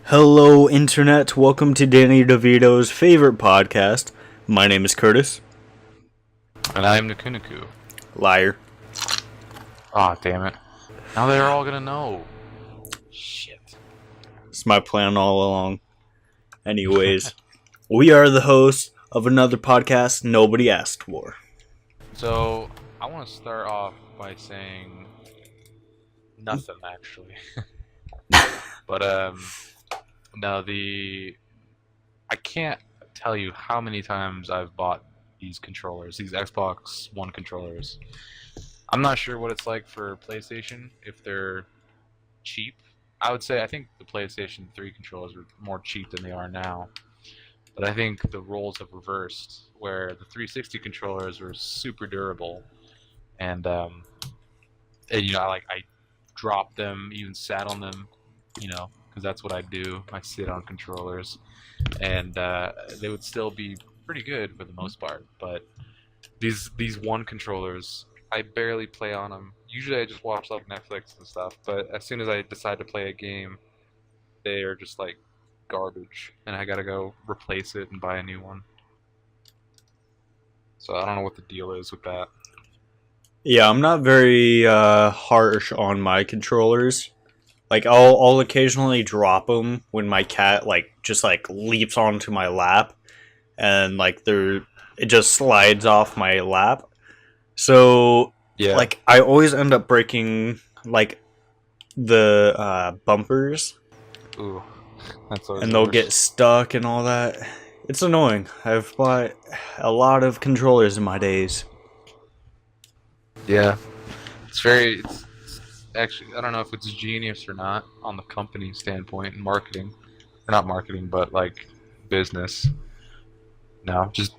Hello, Internet. Welcome to Danny DeVito's favorite podcast. My name is Curtis. And I'm Nukunuku. Liar. Aw, damn it. Now they're all gonna know. Shit. It's my plan all along. Anyways, we are the hosts of another podcast nobody asked for. So, I want to start off by saying nothing, actually. But, now I can't tell you how many times I've bought these controllers, these Xbox One controllers. I'm not sure what it's like for PlayStation, if they're cheap. I think the PlayStation 3 controllers are more cheap than they are now. But I think the roles have reversed, where the 360 controllers were super durable. And I dropped them, even sat on them, because that's what I do. I sit on controllers, and they would still be pretty good for the most part. But these one controllers, I barely play on them. Usually I just watch like Netflix and stuff, but as soon as I decide to play a game, they are just like garbage, and I gotta go replace it and buy a new one. So I don't know what the deal is with that. Yeah, I'm not very harsh on my controllers. Like, I'll occasionally drop them when my cat just leaps onto my lap, and it just slides off my lap. So Yeah. I always end up breaking the bumpers. Ooh, that's always and the they'll worst. get stuck and all that. It's annoying. I've bought a lot of controllers in my days. Yeah, it's actually, I don't know if it's genius or not on the company standpoint and marketing, or not marketing, but like business. No, just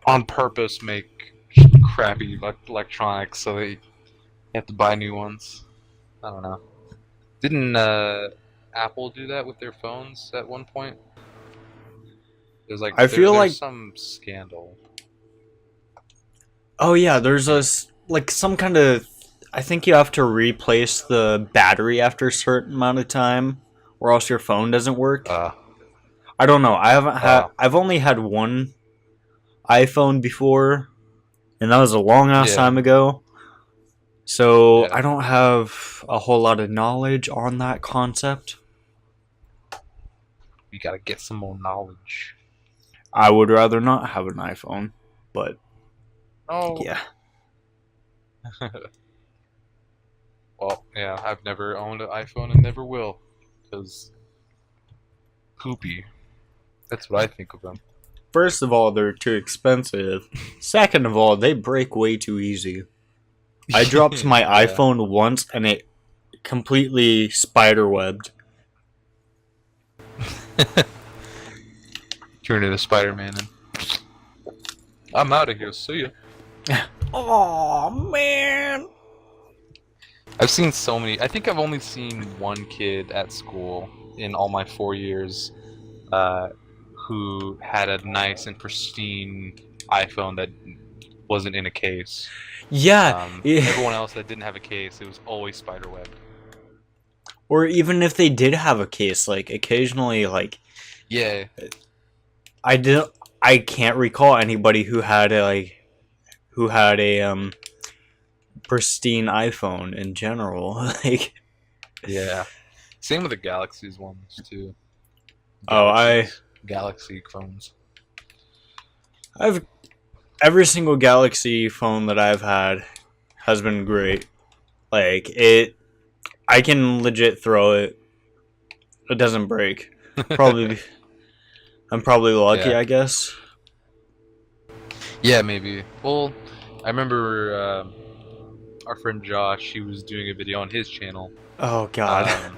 on purpose make crappy electronics so they have to buy new ones. I don't know. Didn't Apple do that with their phones at one point? There's I feel there's like, some scandal. oh yeah, there's some kind of, I think you have to replace the battery after a certain amount of time, or else your phone doesn't work. I don't know. I've only had one iPhone before, and that was a long ass time ago. So Yeah. I don't have a whole lot of knowledge on that concept. You gotta get some more knowledge. I would rather not have an iPhone, but Oh. yeah. Well, yeah, I've never owned an iPhone and never will, because poopy. That's what I think of them. First of all, they're too expensive. Second of all, they break way too easy. I dropped my iPhone once and it completely spiderwebbed. Turn into Spider-Man and I'm out of here, see ya. Oh man. I've seen so many. I think I've only seen one kid at school in all my 4 years who had a nice and pristine iPhone that wasn't in a case. Yeah. Everyone else that didn't have a case, it was always spiderwebbed. Or even if they did have a case, occasionally, Yeah. I can't recall anybody who had a pristine iPhone in general. Yeah. Same with the Galaxy's ones too. Galaxy phones. Every single Galaxy phone that I've had has been great. I can legit throw it. It doesn't break. I'm probably lucky, I guess. Yeah, maybe. Well, I remember our friend Josh, he was doing a video on his channel. Oh god.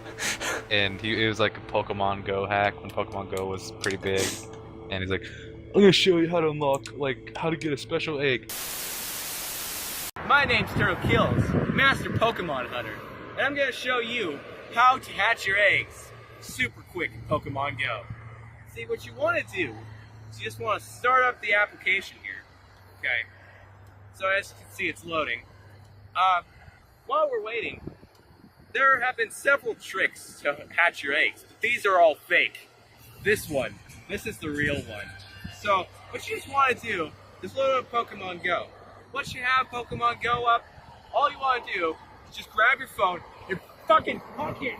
And it was like a Pokemon Go hack when Pokemon Go was pretty big. And he's like, I'm gonna show you how to unlock, how to get a special egg. My name's Turtle Kills, Master Pokemon Hunter, and I'm gonna show you how to hatch your eggs super quick in Pokemon Go. See, what you want to do is you just want to start up the application here. Okay. So as you can see, it's loading. while we're waiting, there have been several tricks to hatch your eggs. But these are all fake. This is the real one. So what you just want to do is load up Pokemon Go. Once you have Pokemon Go up, all you want to do is just grab your phone and fucking huck it.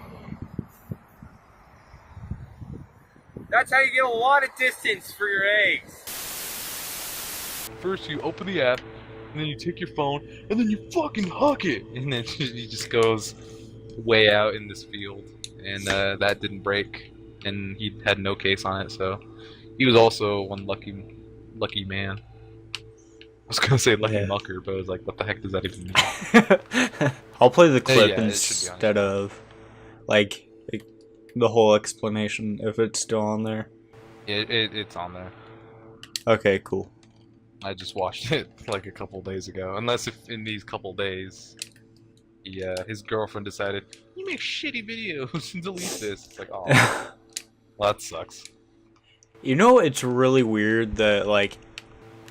That's how you get a lot of distance for your eggs. First, you open the app, and then you take your phone, and then you fucking huck it, and then he just goes way out in this field, and that didn't break, and he had no case on it, so he was also one lucky man. I was gonna say lucky mucker, but I was like, what the heck does that even mean? I'll play the clip yeah, instead of like the whole explanation if it's still on there. It's on there. Okay, cool. I just watched it like a couple days ago. Unless if in these couple days, his girlfriend decided, you make shitty videos, delete this. It's like, oh, well, that sucks. You know, it's really weird that like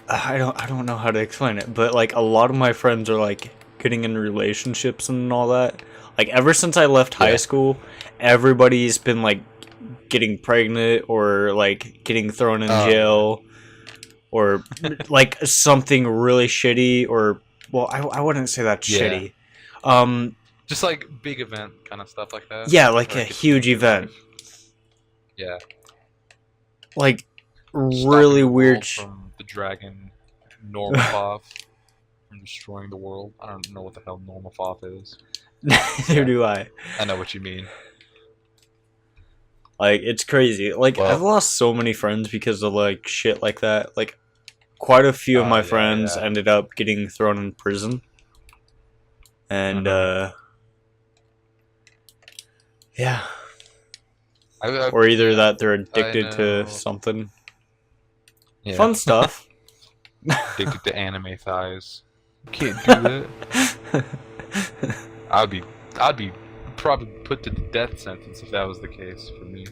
I don't know how to explain it, but like a lot of my friends are like getting in relationships and all that. Like ever since I left high school, everybody's been like getting pregnant or like getting thrown in jail or like something really shitty or well, I wouldn't say that's shitty. Just like big event kind of stuff like that. Yeah, like a huge event. Yeah. Like really weird from the dragon Normafoff from destroying the world. I don't know what the hell Normafoff is. Neither do I. I know what you mean. Like it's crazy. Like I've lost so many friends because of like shit like that. Like quite a few of my friends ended up getting thrown in prison. And yeah. Or either that they're addicted to something. Yeah. Fun stuff. Addicted to anime thighs. Can't do that. I'd be probably put to the death sentence if that was the case for me.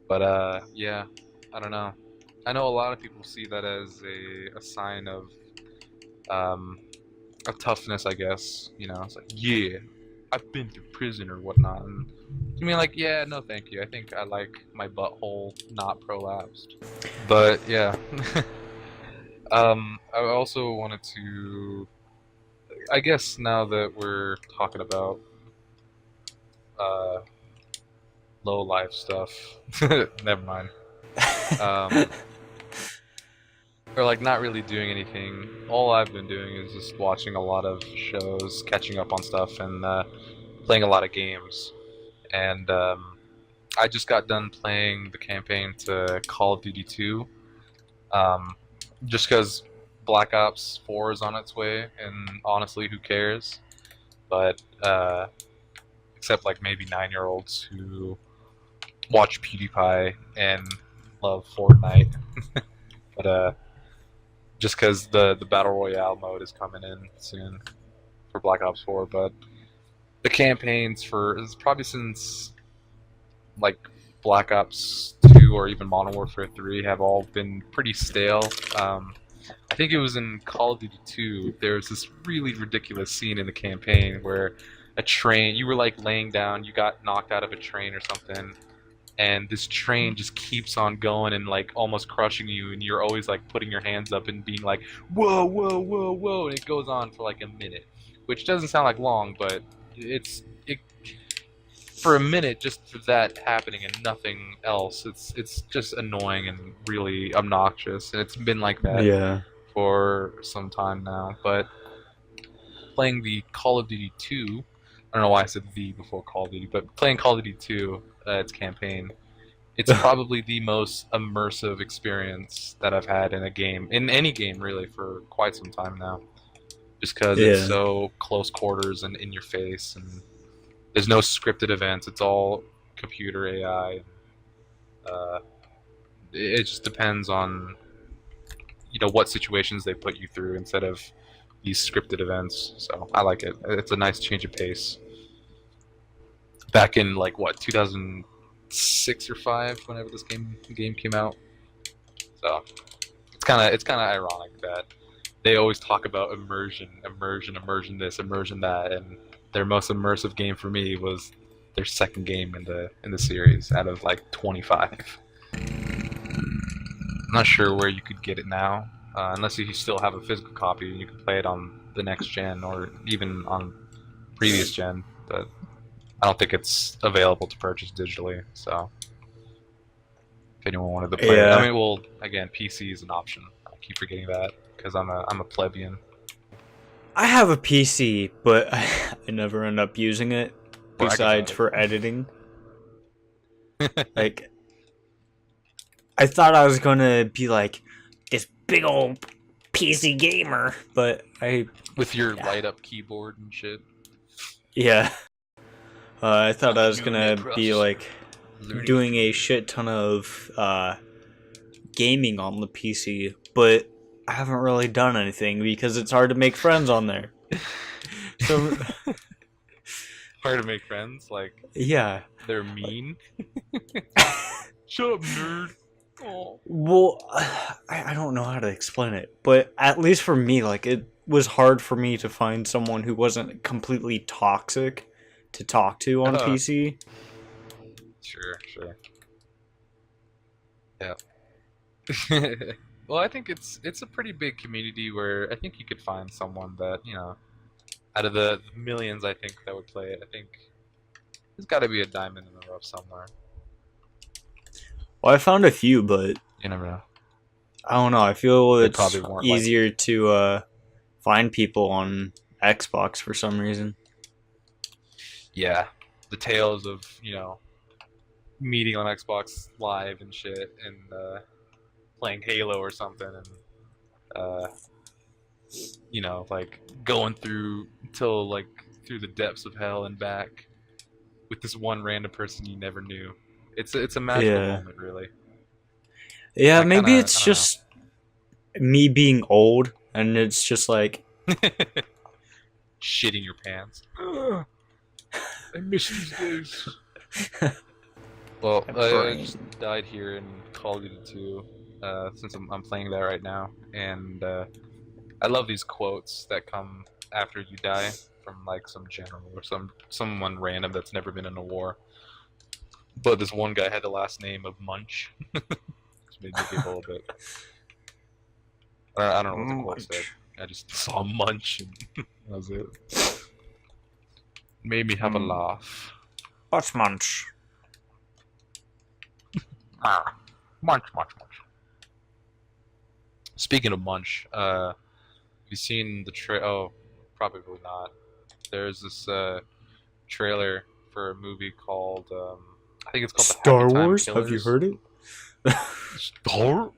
But yeah, I don't know. I know a lot of people see that as a sign of toughness, I guess. You know, it's like, yeah, I've been through prison or whatnot. And I mean, like, yeah, no, thank you. I think I like my butthole not prolapsed. But yeah, I also wanted to. I guess now that we're talking about low life stuff, never mind. Or like not really doing anything. All I've been doing is just watching a lot of shows, catching up on stuff, and playing a lot of games. And I just got done playing the campaign to Call of Duty 2, just because Black Ops 4 is on its way, and honestly, who cares? But except like maybe 9-year-olds who watch PewDiePie and love Fortnite. But just because the Battle Royale mode is coming in soon for Black Ops 4, but the campaigns it's probably since like Black Ops 2 or even Modern Warfare 3 have all been pretty stale. I think it was in Call of Duty 2, there was this really ridiculous scene in the campaign where a train, you were like laying down, you got knocked out of a train or something, and this train just keeps on going and like almost crushing you, and you're always like putting your hands up and being like, whoa, whoa, whoa, whoa, and it goes on for like a minute, which doesn't sound like long, but it for a minute, just for that happening and nothing else, it's just annoying and really obnoxious, and it's been like that for some time now. But playing the Call of Duty 2, I don't know why I said the before Call of Duty, but playing Call of Duty 2, its campaign, it's probably the most immersive experience that I've had in a game, in any game really, for quite some time now. Just because it's so close quarters and in your face, and there's no scripted events. It's all computer AI. It just depends on what situations they put you through instead of these scripted events. So I like it. It's a nice change of pace. Back in like what 2006 or 5, whenever this game came out. So it's kind of ironic that they always talk about immersion this, immersion that, and their most immersive game for me was their second game in the series out of like 25. I'm not sure where you could get it now, unless you still have a physical copy and you can play it on the next gen or even on previous gen. But I don't think it's available to purchase digitally. So if anyone wanted to play it, I mean, well, again, PC is an option. I keep forgetting that because I'm a plebeian. I have a PC, but I never end up using it. Besides for editing, like I thought I was gonna be like this big old PC gamer, but with your light up keyboard and shit. Yeah, I thought I was gonna be like doing a shit ton of gaming on the PC, but I haven't really done anything because it's hard to make friends on there. So hard to make friends, like yeah, they're mean. Shut up, nerd. Oh. Well, I don't know how to explain it, but at least for me, like it was hard for me to find someone who wasn't completely toxic to talk to on PC. Sure. Yeah. Well, I think it's a pretty big community where I think you could find someone that, you know, out of the millions I think that would play it, I think there's got to be a diamond in the rough somewhere. Well, I found a few, but you never know. I don't know. I feel it's easier like... to find people on Xbox for some reason. Yeah, the tales of, you know, meeting on Xbox Live and shit, and playing Halo or something, and you know, like going through through the depths of hell and back with this one random person you never knew. It's a magical moment, really. Yeah, maybe it's just me being old, and it's just like shitting your pants. I miss these days. Well, I just died here in Call of Duty 2, since I'm playing that right now, and I love these quotes that come after you die from like some general or someone random that's never been in a war. But this one guy had the last name of Munch. Which made me giggle a little bit. I don't know what the quote said. I just saw Munch and that was it. Made me have a laugh. What's Munch? Munch. Speaking of Munch, have you seen the oh, probably not. There's this trailer for a movie called I think it's called Star the Wars. Killers. Have you heard it? Star.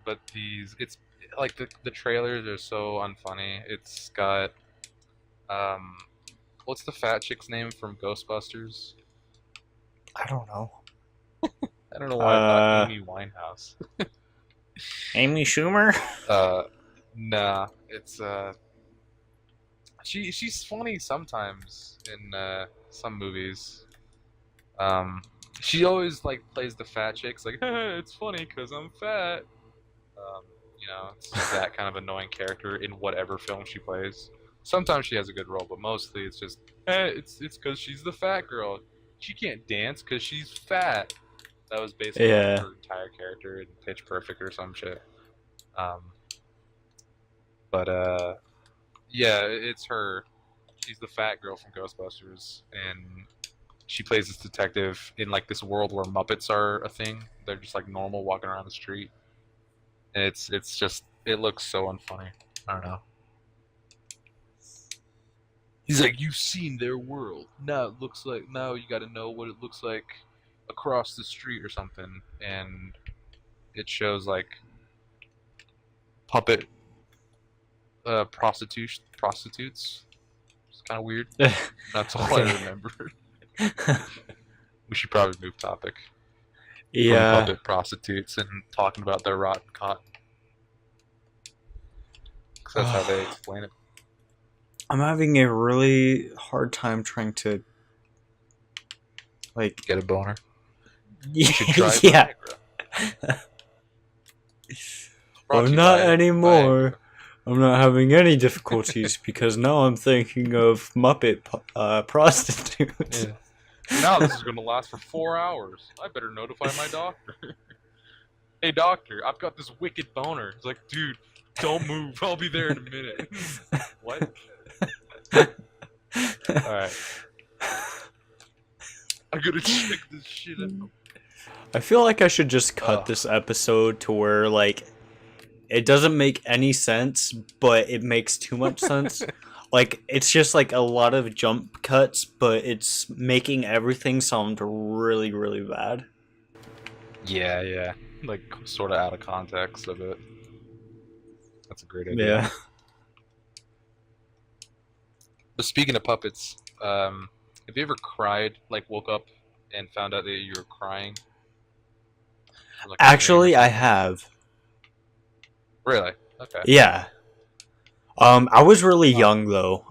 But it's like the trailers are so unfunny. It's got what's the fat chick's name from Ghostbusters? I don't know. I don't know why I thought Amy Winehouse. Amy Schumer? Nah, it's she's funny sometimes in some movies. She always like plays the fat chicks, like, hey, it's funny because I'm fat. You know, it's just that kind of annoying character in whatever film she plays. Sometimes she has a good role, but mostly it's just, hey, it's because she's the fat girl. She can't dance because she's fat. That was basically her entire character in Pitch Perfect or some shit. Yeah, it's her. She's the fat girl from Ghostbusters, and she plays this detective in like this world where Muppets are a thing. They're just like normal walking around the street. And it's just, it looks so unfunny. I don't know. He's like, you've seen their world. Now it looks like, now you gotta know what it looks like across the street or something. And it shows like puppet prostitutes. It's kind of weird. That's all I remember. We should probably move topic. Yeah. From puppet prostitutes and talking about their rotten cotton. Because that's how they explain it. I'm having a really hard time trying to, like, get a boner. Yeah. You should try Viagra. Brought Oh, to you not by anymore. I'm not having any difficulties because now I'm thinking of Muppet prostitutes. Yeah. Now this is gonna last for 4 hours. I better notify my doctor. Hey doctor, I've got this wicked boner. He's like, dude, don't move. I'll be there in a minute. What? Alright. I gotta check this shit out. I feel like I should just cut this episode to where, like, it doesn't make any sense, but it makes too much sense. Like, it's just, like, a lot of jump cuts, but it's making everything sound really, really bad. Yeah, yeah. Like, sort of out of context of it. That's a great idea. Yeah. But speaking of puppets, have you ever cried, like, woke up and found out that you were crying? Like Actually, I have. Really? Okay. Yeah. I was really young, though.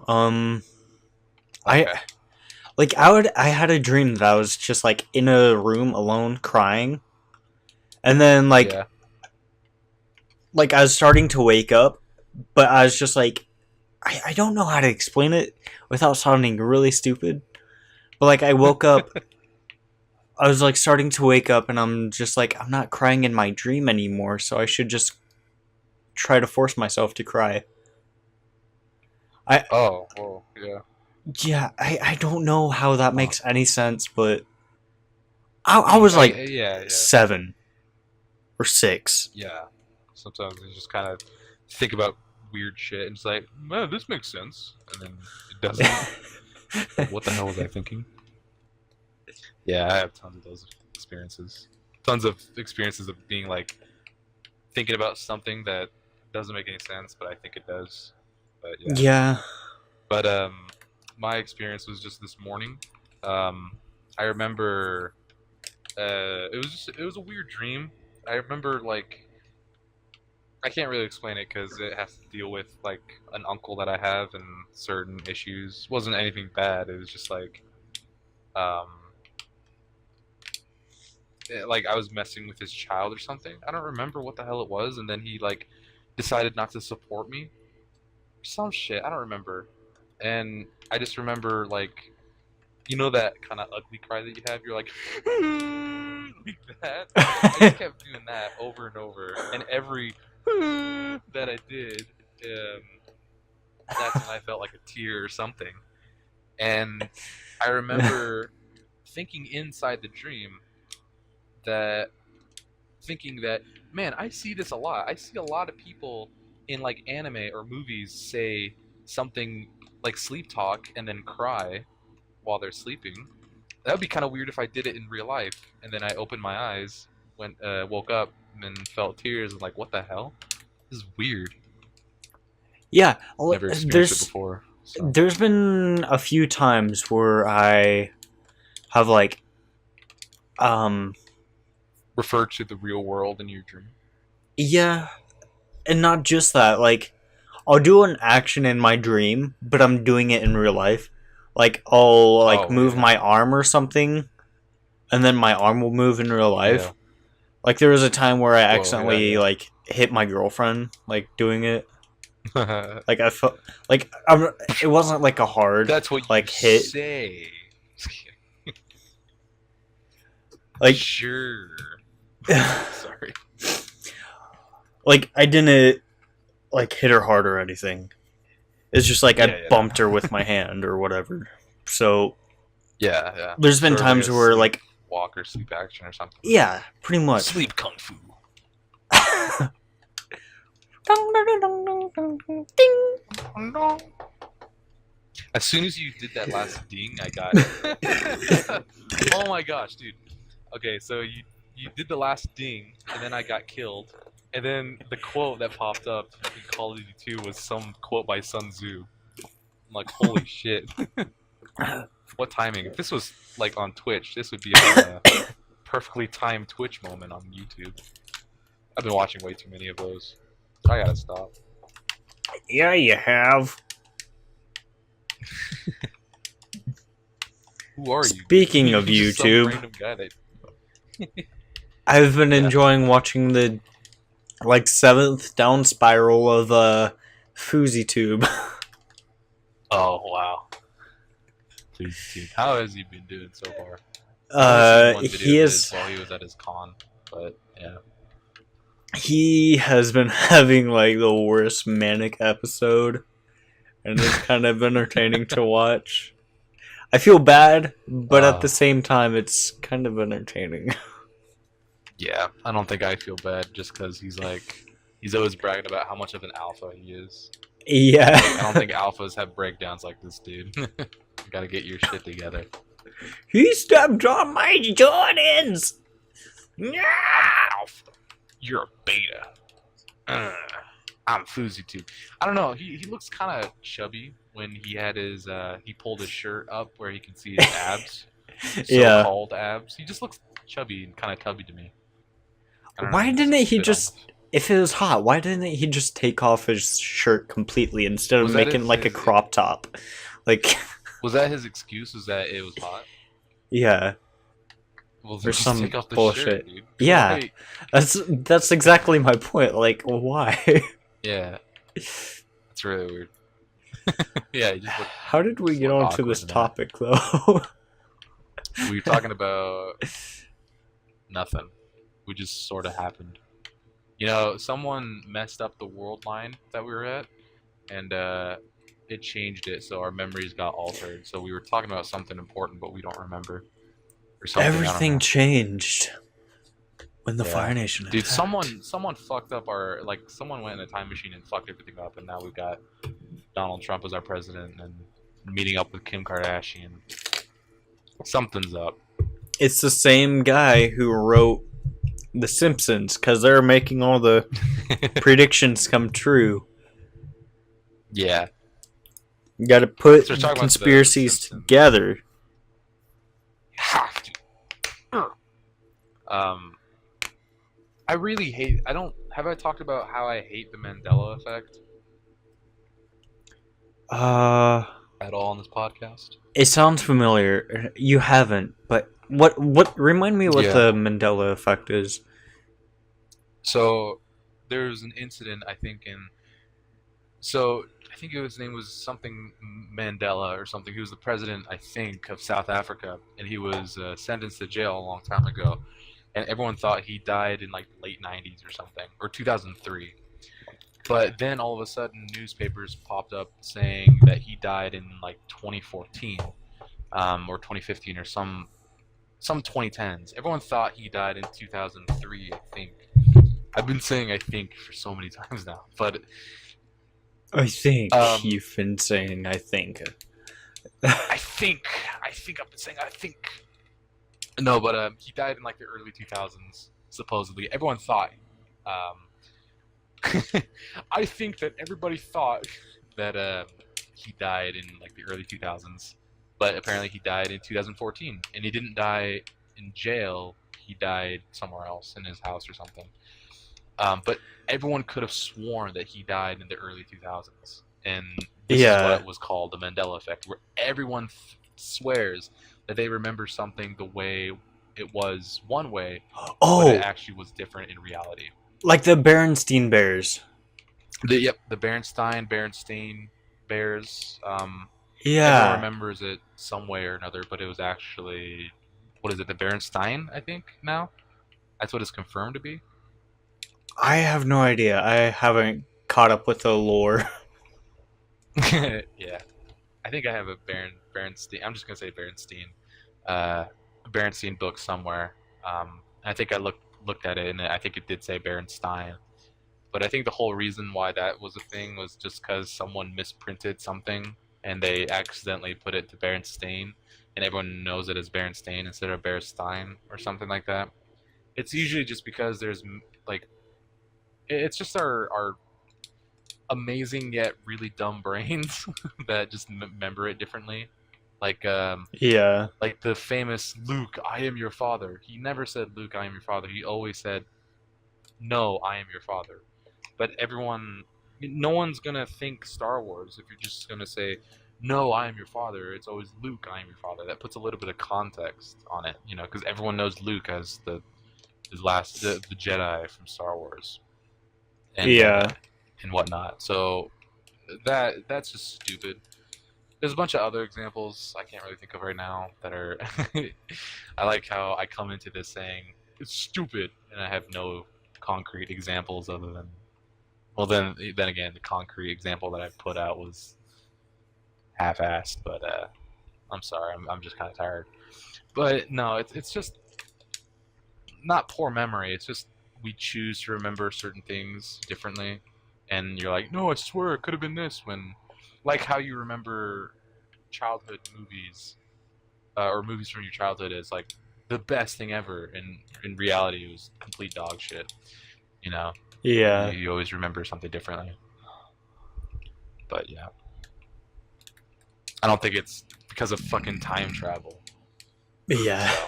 Okay. I had a dream that I was just, like, in a room alone crying. And then, like, Yeah. like, I was starting to wake up, but I was just, like, I don't know how to explain it without sounding really stupid. But, like, I woke up, I was, like, starting to wake up, and I'm just, like, I'm not crying in my dream anymore, so I should just try to force myself to cry. Oh, whoa, yeah. Yeah, I don't know how that makes any sense, but I was, like, yeah. 7 or 6. Yeah. Sometimes you just kind of think about weird shit and it's like, man, this makes sense. And then it doesn't. Like, what the hell was I thinking? Yeah, I have tons of those experiences. Tons of experiences of being like, thinking about something that doesn't make any sense, but I think it does. But yeah. Yeah. But my experience was just this morning. I remember it was a weird dream. I remember like I can't really explain it because it has to deal with like an uncle that I have and certain issues. It wasn't anything bad. It was just like like I was messing with his child or something. I don't remember what the hell it was, and then he like decided not to support me. Some shit, I don't remember. And I just remember like, you know that kind of ugly cry that you have? You're like, like that. I just kept doing that over and over. And every that I did, that's when I felt like a tear or something. And I remember thinking inside the dream thinking that, man, I see this a lot. I see a lot of people in like anime or movies say something like sleep talk and then cry while they're sleeping. That would be kind of weird if I did it in real life. And then I opened my eyes, woke up and felt tears and like, what the hell? This is weird. Yeah, Never experienced it before. So. There's been a few times where I have like refer to the real world in your dream. Yeah, and not just that, like I'll do an action in my dream, but I'm doing it in real life. Like I'll like move my arm or something, and then my arm will move in real life. Yeah. Like there was a time where I accidentally like hit my girlfriend like doing it. Like I felt like it wasn't like a hard that's what like you hit. Say. Like sure. Sorry. Like I didn't like hit her hard or anything. It's just like I bumped her with my hand or whatever. So yeah. There's been times where like walk or sleep action or something. Yeah, pretty much. Sleep kung fu. As soon as you did that last ding, I got it. Oh my gosh, dude. Okay, so you did the last ding, and then I got killed. And then the quote that popped up in Call of Duty 2 was some quote by Sun Tzu. I'm like, holy shit. What timing? If this was like on Twitch, this would be a perfectly timed Twitch moment on YouTube. I've been watching way too many of those. I gotta stop. Yeah, you have. Who are you? Speaking of YouTube, some random guy that... I've been enjoying watching the like 7th down spiral of Foozy Tube. Oh wow. Dude, how has he been doing so far? I've only seen one He video of is. his while he was at his con, but yeah. He has been having like the worst manic episode, and it's kind of entertaining to watch. I feel bad, but at the same time, it's kind of entertaining. Yeah, I don't think I feel bad just because he's always bragging about how much of an alpha he is. Yeah. Like, I don't think alphas have breakdowns like this dude. You gotta get your shit together. He stepped on my Jordans! Alpha, you're a beta. I'm Foozy too. I don't know. He looks kind of chubby when he had his he pulled his shirt up where he can see his abs. So-called abs. He just looks chubby and kind of tubby to me. Why didn't he just, if it was hot, why didn't he just take off his shirt completely instead of making like a crop top? Like, was that his excuse? Was that it was hot? Yeah. Well, or some take off the bullshit. Shirt, dude. Yeah, that's exactly my point. Like, why? Yeah, it's really weird. Yeah. How did we get onto this topic though? We were talking about nothing. We just sort of happened. You know, someone messed up the world line that we were at, and it changed it, so our memories got altered. So we were talking about something important, but we don't remember. Or something, Everything changed when the Fire Nation attacked. Dude, someone fucked up our, like, someone went in a time machine and fucked everything up, and now we've got Donald Trump as our president and meeting up with Kim Kardashian. Something's up. It's the same guy who wrote The Simpsons, because they're making all the predictions come true. Yeah. You gotta put conspiracies together. Have to. I really hate. Have I talked about how I hate the Mandela effect? At all on this podcast? It sounds familiar. You haven't, but what? Remind me what the Mandela effect is. So, there's an incident, I think, I think his name was something Mandela or something. He was the president, I think, of South Africa, and he was sentenced to jail a long time ago. And everyone thought he died in like the late 90s or something, or 2003. But then all of a sudden, newspapers popped up saying that he died in like 2014, or 2015, or some 2010s. Everyone thought he died in 2003, I think. I've been saying I think for so many times now, but I think you've been saying I think. I think I've been saying I think. No, but he died in like the early 2000s, supposedly. Everyone thought. I think that everybody thought that he died in like the early 2000s, but apparently he died in 2014, and he didn't die in jail. He died somewhere else in his house or something. But everyone could have sworn that he died in the early 2000s, and this is what it was called, the Mandela effect, where everyone swears that they remember something the way it was one way, but it actually was different in reality. Like the Berenstein Bears. The Berenstein Bears. Yeah. Everyone remembers it some way or another, but it was actually, what is it, the Berenstein, I think, now? That's what it's confirmed to be. I have no idea. I haven't caught up with the lore. Yeah. I think I have a Berenstein. I'm just going to say Berenstein. Berenstein book somewhere. I think I looked at it, and I think it did say Berenstein. But I think the whole reason why that was a thing was just because someone misprinted something, and they accidentally put it to Berenstein, and everyone knows it as Berenstein instead of Berenstein or something like that. It's usually just because there's, like, it's just our amazing yet really dumb brains that just remember it differently. Like, like the famous Luke, I am your father. He never said, Luke, I am your father. He always said, no, I am your father. But no one's going to think Star Wars if you're just going to say, no, I am your father. It's always Luke, I am your father. That puts a little bit of context on it, because everyone knows Luke as the Jedi from Star Wars. and whatnot. So that's just stupid. There's a bunch of other examples I can't really think of right now that are. I like how I come into this saying it's stupid, and I have no concrete examples other than. Well, then again, the concrete example that I put out was half-assed, but I'm sorry, I'm just kind of tired. But no, it's just not poor memory. It's just we choose to remember certain things differently, and you're like, no, I swear it could have been this. When, like, how you remember childhood movies or movies from your childhood is like the best thing ever, and in reality, it was complete dog shit. You know? Yeah. You always remember something differently. But yeah, I don't think it's because of fucking time travel. Yeah. So,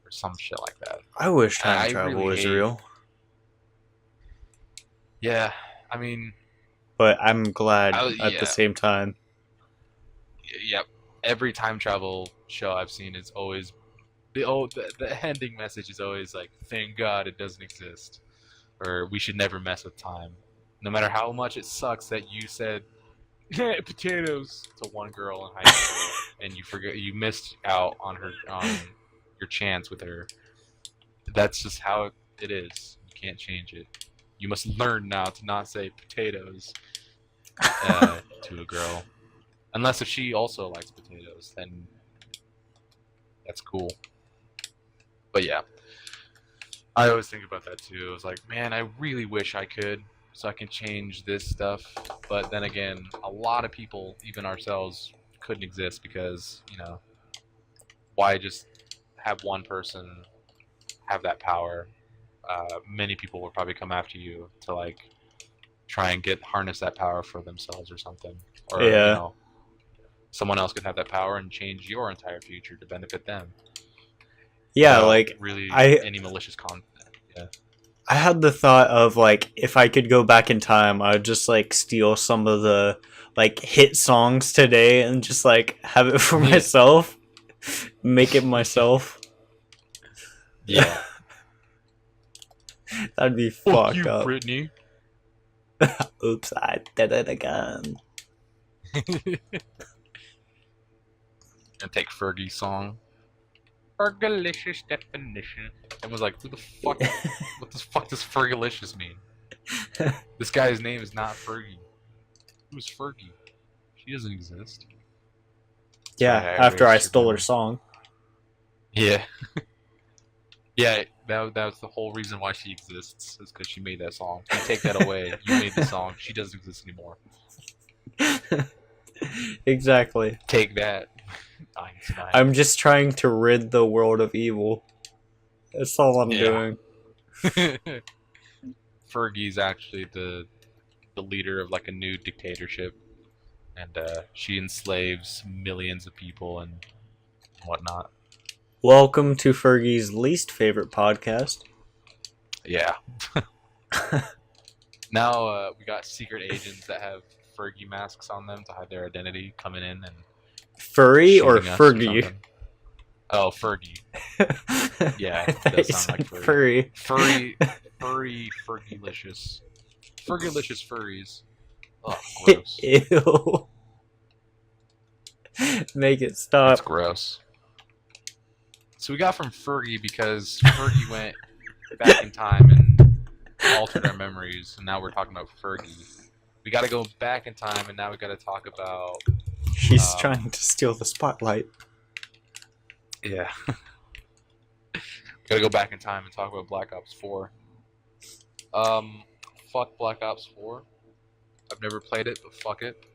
or some shit like that. I wish time travel was real. Yeah, I mean... But I'm glad at the same time. Yep. Every time travel show I've seen is always... The ending message is always like, thank God it doesn't exist. Or we should never mess with time. No matter how much it sucks that you said, yeah, potatoes to one girl in high school, and you missed out on your chance with her. That's just how it is. You can't change it. You must learn now to not say potatoes to a girl, unless if she also likes potatoes, then that's cool. But yeah, I always think about that too. I was like, man, I really wish I could, so I can change this stuff. But then again, a lot of people, even ourselves, couldn't exist because, you know, why just have one person have that power? Many people will probably come after you to like try and harness that power for themselves or something. Or you know, someone else could have that power and change your entire future to benefit them. Yeah, like really any malicious content. Yeah. I had the thought of like if I could go back in time, I would just like steal some of the like hit songs today and just like have it for myself, make it myself. Yeah. That'd be fucked you, up. Brittany. Oops, I did it again. And take Fergie's song. Fergalicious definition. And was like, who the fuck? What the fuck does Fergalicious mean? This guy's name is not Fergie. Who's Fergie? She doesn't exist. Yeah, after I stole her song. Yeah. Yeah, that was the whole reason why she exists, is because she made that song. You take that away, you made the song, she doesn't exist anymore. Exactly. Take that. Einstein. I'm just trying to rid the world of evil. That's all I'm doing. Fergie's actually the leader of like a new dictatorship, and she enslaves millions of people and whatnot. Welcome to Fergie's least favorite podcast. Yeah. Now we got secret agents that have Fergie masks on them to hide their identity coming in and Furry or Fergie? Oh, Fergie. Yeah, it does sound like furry. Furry, Fergie-licious. Fergie-licious furries. Oh, gross. Ew. Make it stop. That's gross. So we got from Fergie because Fergie went back in time and altered our memories, and now we're talking about Fergie. We got to go back in time, and now we got to talk about... She's trying to steal the spotlight. Yeah. Gotta go back in time and talk about Black Ops 4. Fuck Black Ops 4. I've never played it, but fuck it.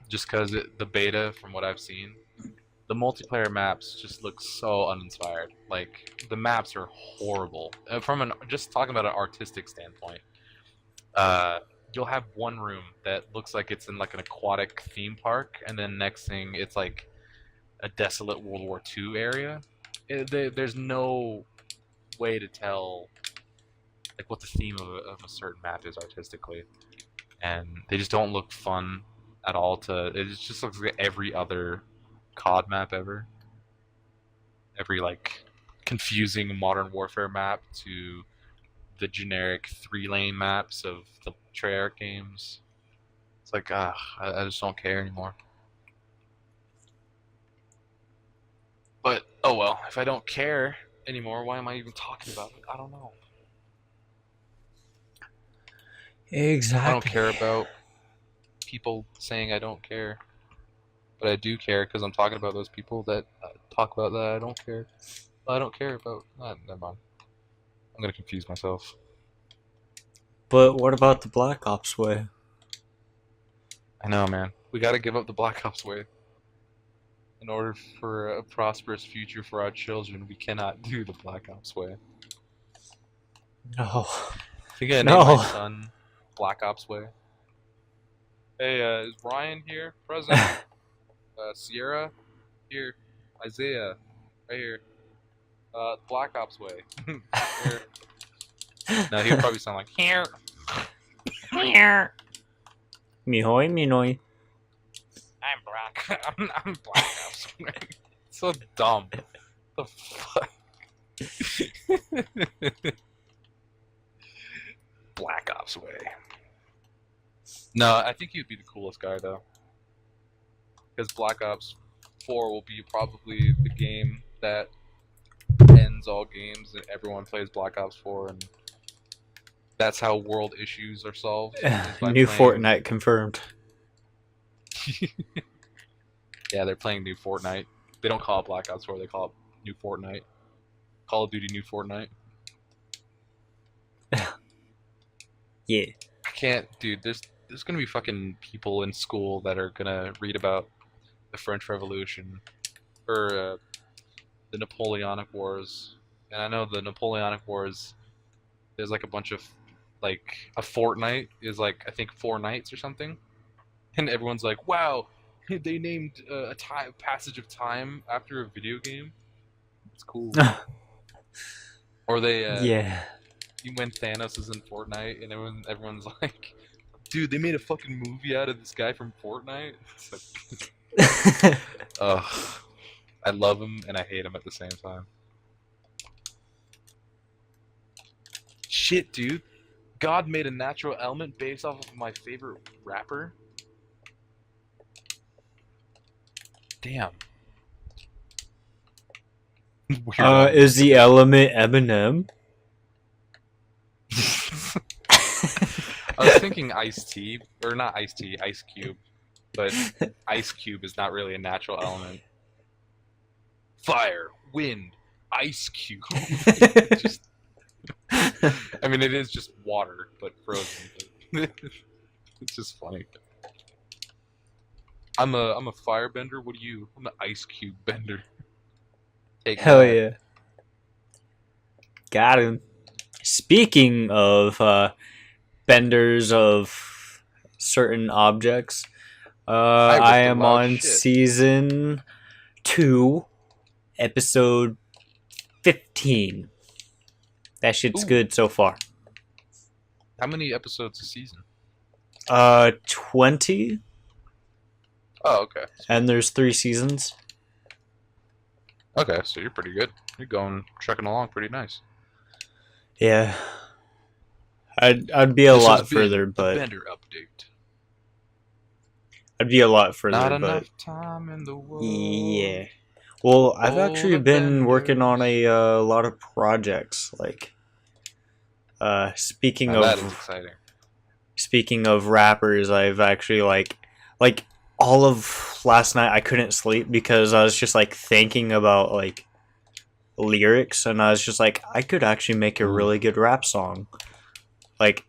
Just because the beta, from what I've seen, the multiplayer maps just look so uninspired. Like, the maps are horrible. Just talking about an artistic standpoint, you'll have one room that looks like it's in like an aquatic theme park, and then next thing it's like a desolate World War II area. There's no way to tell like what the theme of a certain map is artistically, and they just don't look fun at all. It just looks like every other COD map ever. Every like confusing Modern Warfare map to the generic 3-lane maps of the Treyarch games. It's like, I just don't care anymore. But, oh well, if I don't care anymore, why am I even talking about it? I don't know. Exactly. I don't care about people saying I don't care. But I do care because I'm talking about those people that talk about that I don't care. I don't care about... never mind. I'm going to confuse myself. But what about the Black Ops way? I know, man. We got to give up the Black Ops way. In order for a prosperous future for our children, we cannot do the Black Ops way. No. I think I named my son Black Ops way. Hey, is Ryan here? Present. Sierra? Here. Isaiah? Right here. Black Ops way. Here. No, he would probably sound like, here. Here. Mihoy, Minoy. I'm Black. I'm Black Ops way. So dumb. The fuck? Black Ops way. No, I think he'd be the coolest guy though. Because Black Ops 4 will be probably the game that ends all games and everyone plays Black Ops 4 and that's how world issues are solved. New Fortnite confirmed. Yeah, they're playing New Fortnite. They don't call it Black Ops 4, they call it New Fortnite. Call of Duty New Fortnite. Yeah. I can't, dude, there's gonna be fucking people in school that are gonna read about the French Revolution or the Napoleonic Wars. And I know the Napoleonic Wars, there's like a bunch of, like, a fortnight is like, I think 4 nights or something. And everyone's like, wow, they named a passage of time after a video game. It's cool. Or they, yeah. when Thanos is in Fortnite, and everyone's like, dude, they made a fucking movie out of this guy from Fortnite. It's like, ugh. I love him and I hate him at the same time. Shit, dude. God made a natural element based off of my favorite rapper. Damn. Is the element Eminem? I was thinking Ice-T, or not Ice-T, Ice Cube. But Ice Cube is not really a natural element. Fire, wind, Ice Cube. Just, I mean, it is just water, but frozen. It's just funny. I'm a firebender. What are you? I'm an Ice Cube bender. Take Hell that. yeah. Got him. Speaking of benders of certain objects, I am on season 2, episode 15. That shit's good so far. How many episodes a season? 20. Oh, okay. And there's 3 seasons. Okay, so you're pretty good. You're trucking along pretty nice. Yeah. I'd be a lot further, but Bender update. I'd be a lot further, Not but enough time in the world. yeah. Well, I've actually been working on a lot of projects. Like, speaking Now that is of exciting. speaking of rappers, I've actually like all of last night I couldn't sleep because I was just like thinking about like lyrics, and I was just like, I could actually make a really good rap song. Like,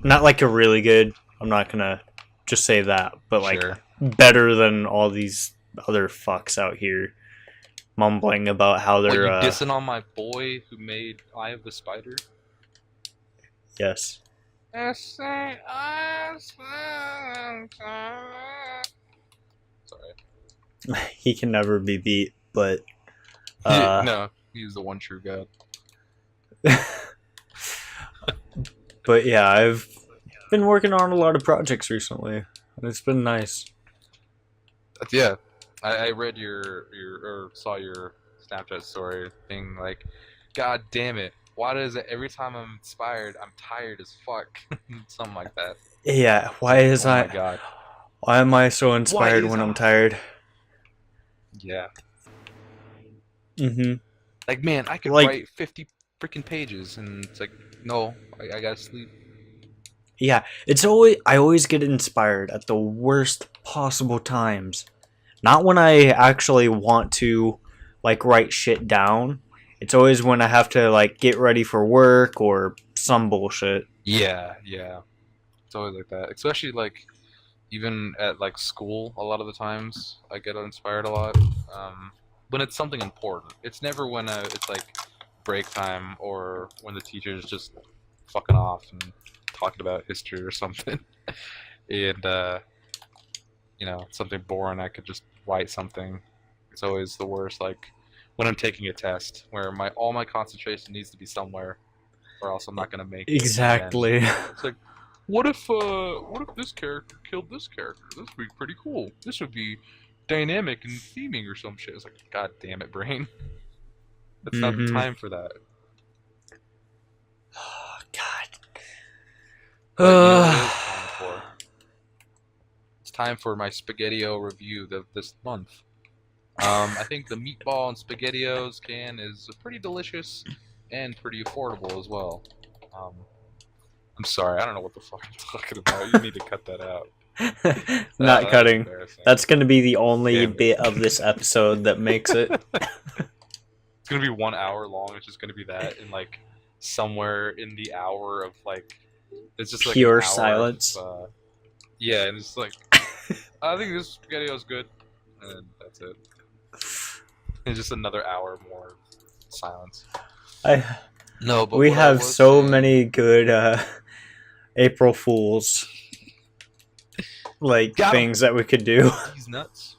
not like a really good. I'm not gonna just say that, but like better than all these other fucks out here mumbling about how they're you dissing on my boy who made Eye of the Spider? Yes. Sorry. He can never be beat, but no, he's the one true god. But yeah, I've been working on a lot of projects recently, and it's been nice. Yeah, I read your or saw your Snapchat story thing like, God damn it, why does it every time I'm inspired I'm tired as fuck? Something like that. Yeah, It's like, oh my god. why am I so Why inspired is when I'm I? tired? Yeah. Mm-hmm. Like, man, I could Like, write 50 freaking pages, and it's like, no, I gotta sleep. yeah, I always get inspired at the worst possible times. Not when I actually want to like write shit down. It's always when I have to like get ready for work or some bullshit. Yeah, yeah. It's always like that. Especially like even at like school, a lot of the times I get inspired a lot. When it's something important. It's never when it's like break time or when the teacher's just fucking off and talking about history or something. And something boring, I could just write something. It's always the worst. Like when I'm taking a test, where all my concentration needs to be somewhere, or else I'm not gonna make it. Exactly. It's like, what if this character killed this character? This would be pretty cool. This would be dynamic and theming or some shit. It's like, god damn it, brain. That's not the time for that. Oh, God. But you know what it is time for? It's time for my SpaghettiO review this month. I think the meatball and SpaghettiOs can is pretty delicious and pretty affordable as well. I'm sorry, I don't know what the fuck I'm talking about. You need to cut that out. Not cutting. That's going to be the only Damn. bit of this episode that makes it. It's gonna be 1 hour long. It's just gonna be that, and like somewhere in the hour of like, it's just like Pure an hour silence. Of, yeah, and it's like, I think this SpaghettiO is good, and that's it. And just another hour more silence. No, but we what have I was so saying- many good April Fools like Got 'em. things that we could do. He's nuts.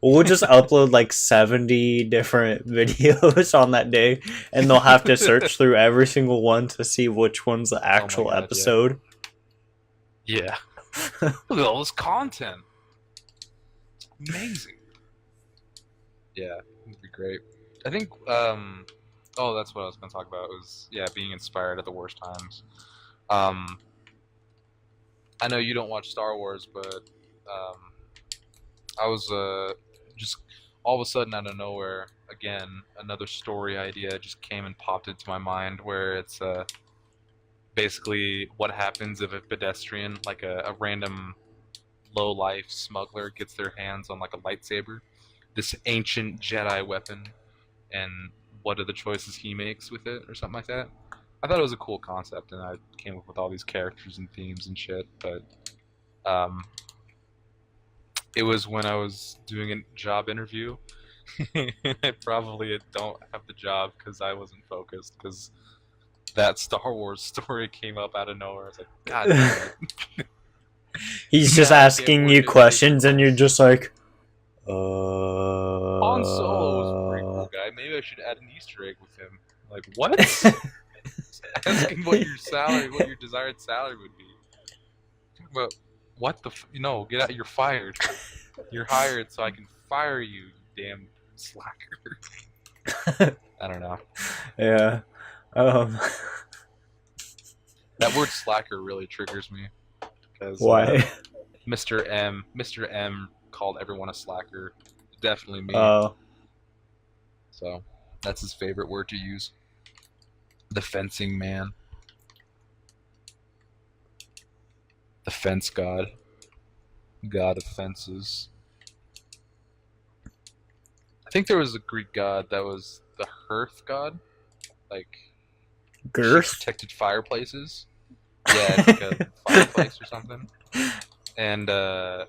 We'll just upload like 70 different videos on that day, and they'll have to search through every single one to see which one's the actual God, yeah. episode. Yeah. Look at all this content. Amazing. Yeah, it'd be great. I think, that's what I was going to talk about, was, being inspired at the worst times. I know you don't watch Star Wars, but, I was, just all of a sudden out of nowhere, again, another story idea just came and popped into my mind, where it's, basically what happens if a pedestrian, like a random low-life smuggler, gets their hands on like a lightsaber, this ancient Jedi weapon, and what are the choices he makes with it, or something like that. I thought it was a cool concept, and I came up with all these characters and themes and shit, but it was when I was doing a job interview. I probably don't have the job because I wasn't focused, because that Star Wars story came up out of nowhere. I was like, God damn it. He's just Yeah, I asking can't you work it. questions, and you're just like, Han Solo was a pretty cool guy. Maybe I should add an Easter egg with him. Like, what? Asking what your desired salary would be. But what the get out, you're fired. You're hired so I can fire you, you damn slacker. I don't know. Yeah. That word slacker really triggers me. Because, Why? Mr. M called everyone a slacker. Definitely me. Oh. So, that's his favorite word to use. The fencing man. The fence god. God of fences. I think there was a Greek god that was the hearth god. Like, Girth? she protected fireplaces. Yeah, it's like a fireplace or something. And, The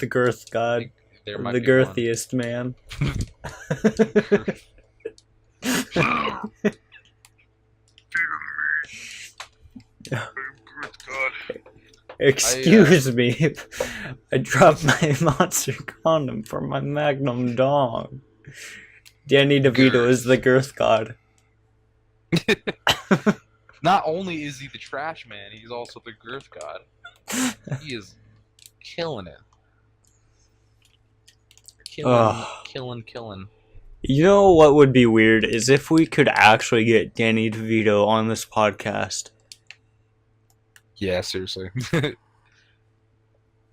girth I god. think there might The be one. girthiest man. Excuse me. I dropped my monster condom for my magnum dong. Danny DeVito is the girth god. Not only is he the trash man, he's also the girth god. He is killing it. Ugh. Killing. You know what would be weird is if we could actually get Danny DeVito on this podcast. Yeah, seriously.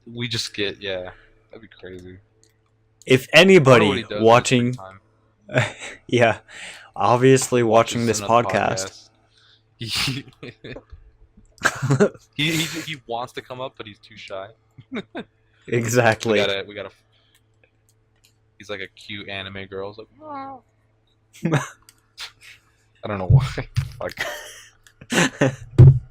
We just get, yeah, that'd be crazy. If I wonder what anybody he does in his watching, free time. yeah, obviously watching Watches this another podcast. He wants to come up, but he's too shy. Exactly. We gotta. He's like a cute anime girl. He's like, "Ah." I don't know why. Like,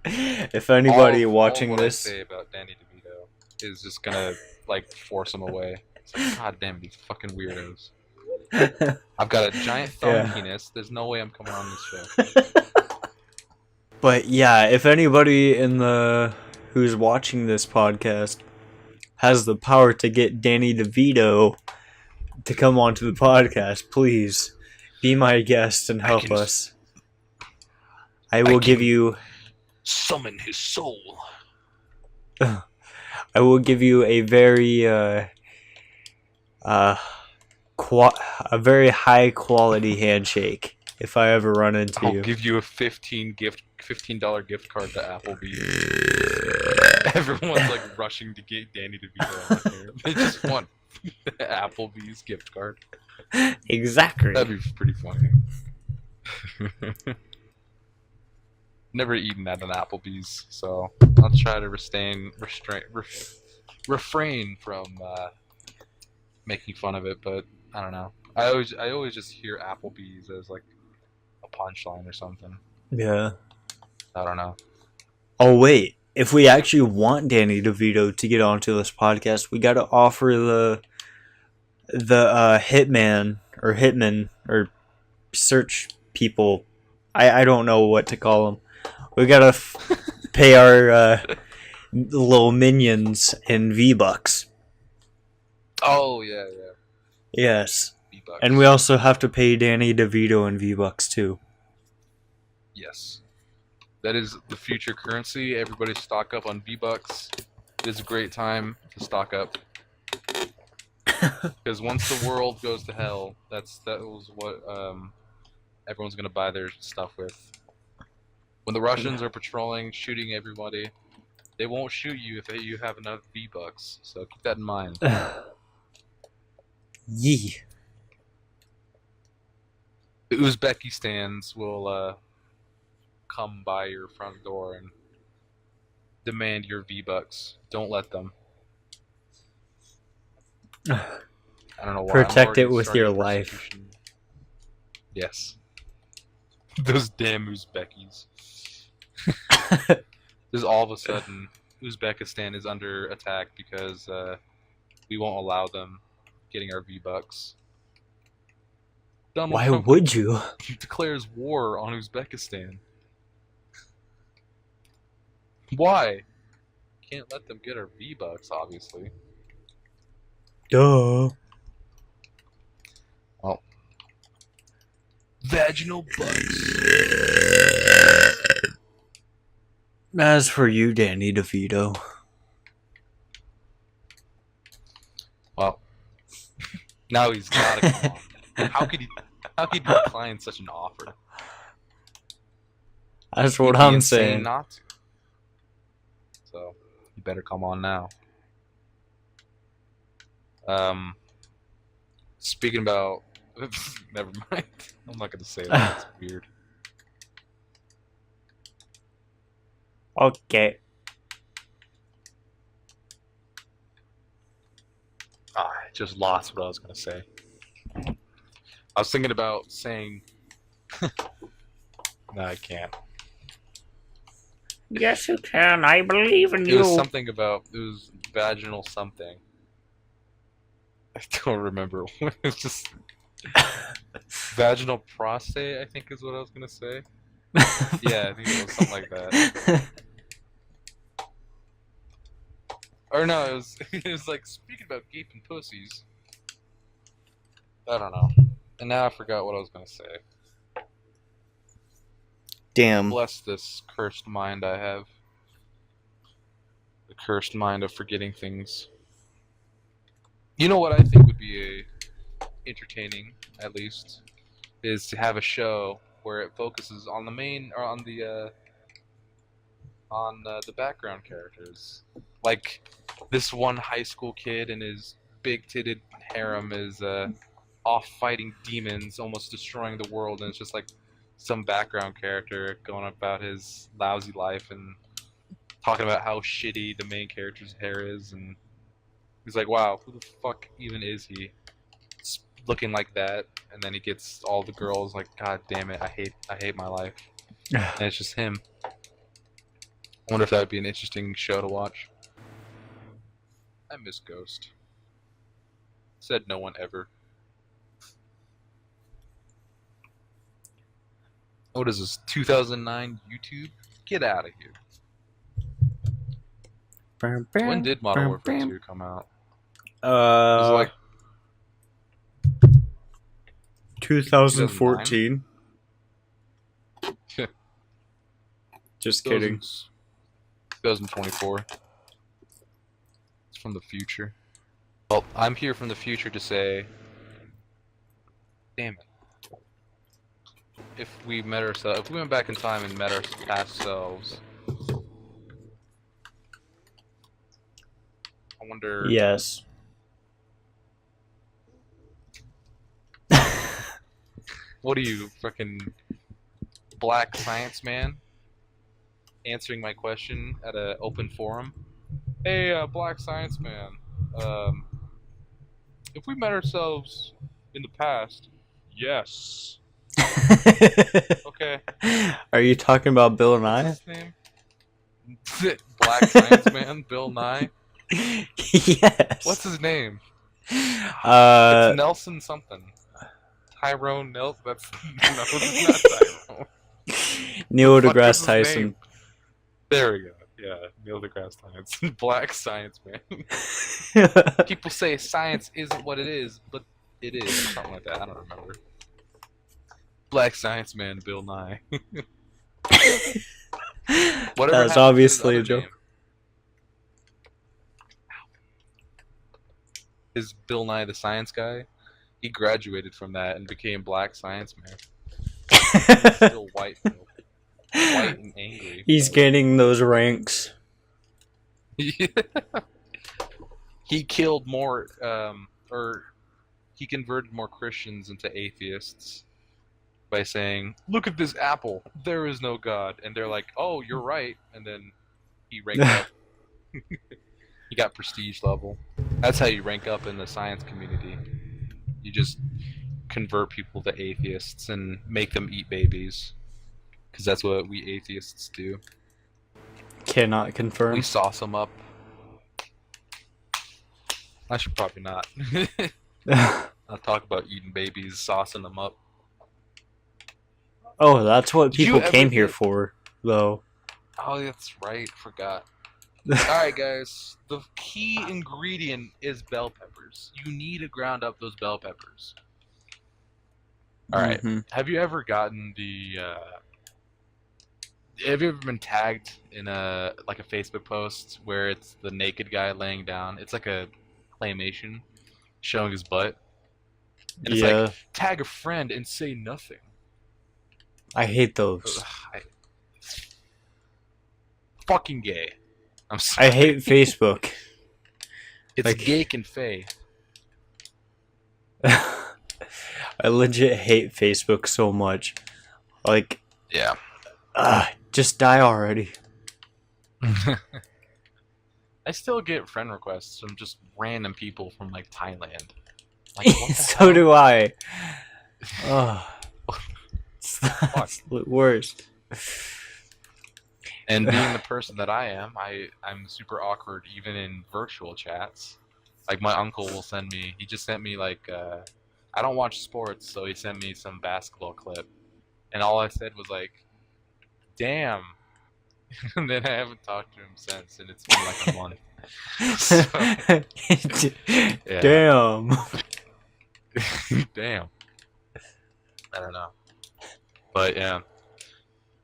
If anybody all watching what this, I say about Danny DeVito is just gonna like force him away. It's like, God damn these fucking weirdos. I've got a giant thumb penis. There's no way I'm coming on this show. but yeah, if anybody who's watching this podcast has the power to get Danny DeVito to come onto the podcast, please be my guest and help us. I will give you summon his soul. I will give you a very a very high quality handshake if I ever run into you. I'll give you a $15 gift card to Applebee's. Everyone's like rushing to get Danny DeVito on here. They just want Applebee's gift card. Exactly. That'd be pretty funny. Never eaten at an Applebee's, so I'll try to refrain from making fun of it. But I don't know. I always just hear Applebee's as like a punchline or something. Yeah. I don't know. Oh wait, if we actually want Danny DeVito to get onto this podcast, we got to offer the hitman or search people. I don't know what to call them. We gotta pay our little minions in V-Bucks. Oh yeah. Yes. V-Bucks. And we also have to pay Danny DeVito in V-Bucks too. Yes. That is the future currency. Everybody stock up on V-Bucks. It is a great time to stock up. Because once the world goes to hell, that was what everyone's gonna buy their stuff with. When the Russians are patrolling, shooting everybody, they won't shoot you if you have enough V-Bucks. So keep that in mind. Yee. The Uzbekistans will come by your front door and demand your V-Bucks. Don't let them. I don't know why. Protect it with your life. Yes. Those damn Uzbekis. Just all of a sudden, Uzbekistan is under attack because we won't allow them getting our V-Bucks. Donald Why Trump would you? declares war on Uzbekistan. Why? Can't let them get our V-Bucks, obviously. Duh. Well, vaginal bucks. As for you, Danny DeVito. Well, now he's gotta come on. How could he decline such an offer? That's what He'd be I'm insane saying. not to. So you better come on now. Speaking about, never mind. I'm not gonna say that. It's weird. Okay. I just lost what I was gonna say. I was thinking about saying. No, I can't. Yes, you can. I believe in It was something about it was vaginal something. I don't remember. It's just vaginal prostate. I think is what I was gonna say. Yeah, I think it was something like that. Or no, it was like speaking about gaping pussies. I don't know. And now I forgot what I was gonna say. Damn. Bless this cursed mind I have. The cursed mind of forgetting things. You know what I think would be entertaining, at least, is to have a show where it focuses on the main or on the background characters. Like this one high school kid and his big-titted harem is off fighting demons, almost destroying the world, and it's just like some background character going about his lousy life and talking about how shitty the main character's hair is, and he's like, wow, who the fuck even is he? It's looking like that, and then he gets all the girls like, god damn it, I hate my life. And it's just him. I wonder if that would be an interesting show to watch. I miss Ghost. Said no one ever. What is this, 2009 YouTube? Get out of here. When did Modern Warfare 2 come out? It was like 2014. Just kidding. 2024. It's from the future. Well, I'm here from the future to say, damn it. If we went back in time and met our past selves, I wonder. Yes. What are you, fucking black science man? Answering my question at an open forum. Hey, black science man. If we met ourselves in the past, yes. Okay. Are you talking about Bill Nye? What's his name? Black science man, Bill Nye. Yes. What's his name? It's Nelson something. Tyrone Nelson. That's no, it's not Tyrone. Neil What the fuck deGrasse is his Tyson. name? There we go. Yeah, Neil deGrasse Tyson. Black science man. People say science isn't what it is, but it is. Something like that. I don't remember. Black science man, Bill Nye. Whatever. That's obviously a joke. Is Bill Nye the science guy? He graduated from that and became Black Science Man. He's still white, though. White and angry. He's gaining those ranks. He killed more, or he converted more Christians into atheists by saying, "Look at this apple. There is no God." And they're like, "Oh, you're right." And then he ranked up. He got prestige level. That's how you rank up in the science community. You just convert people to atheists and make them eat babies. Because that's what we atheists do. Cannot confirm. We sauce them up. I should probably not. I'll talk about eating babies, saucing them up. Oh, that's what Did you people ever came here get- for, though. Oh, that's right. Forgot. Alright, guys. The key ingredient is bell peppers. You need to ground up those bell peppers. Alright. Mhm. Have you ever gotten the... have you ever been tagged in a Facebook post where it's the naked guy laying down? It's like a claymation showing his butt. And it's Yeah, like, tag a friend and say nothing. I hate those. It's fucking gay. I'm sorry. I hate Facebook. It's like- geek and fey. I legit hate Facebook so much. Like, Yeah. just die already. I still get friend requests from just random people from like Thailand. Like, what the So hell? do I. Oh, it's the worst. And being the person that I am, I'm super awkward even in virtual chats. Like my uncle will send me. He just sent me like I don't watch sports, so he sent me some basketball clip, and all I said was like, "Damn." And then I haven't talked to him since, and it's been like a month. So, yeah. Damn. Damn. I don't know. But yeah.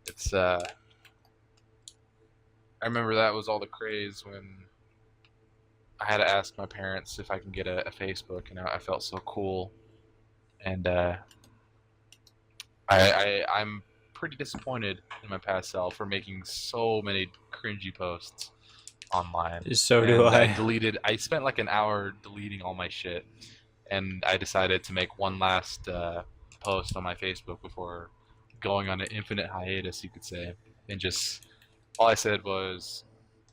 It's I remember that was all the craze when I had to ask my parents if I can get a Facebook, and I felt so cool and I'm pretty disappointed in my past self for making so many cringy posts online. So and do I. I spent like an hour deleting all my shit, and I decided to make one last post on my Facebook before going on an infinite hiatus, you could say. And just all I said was,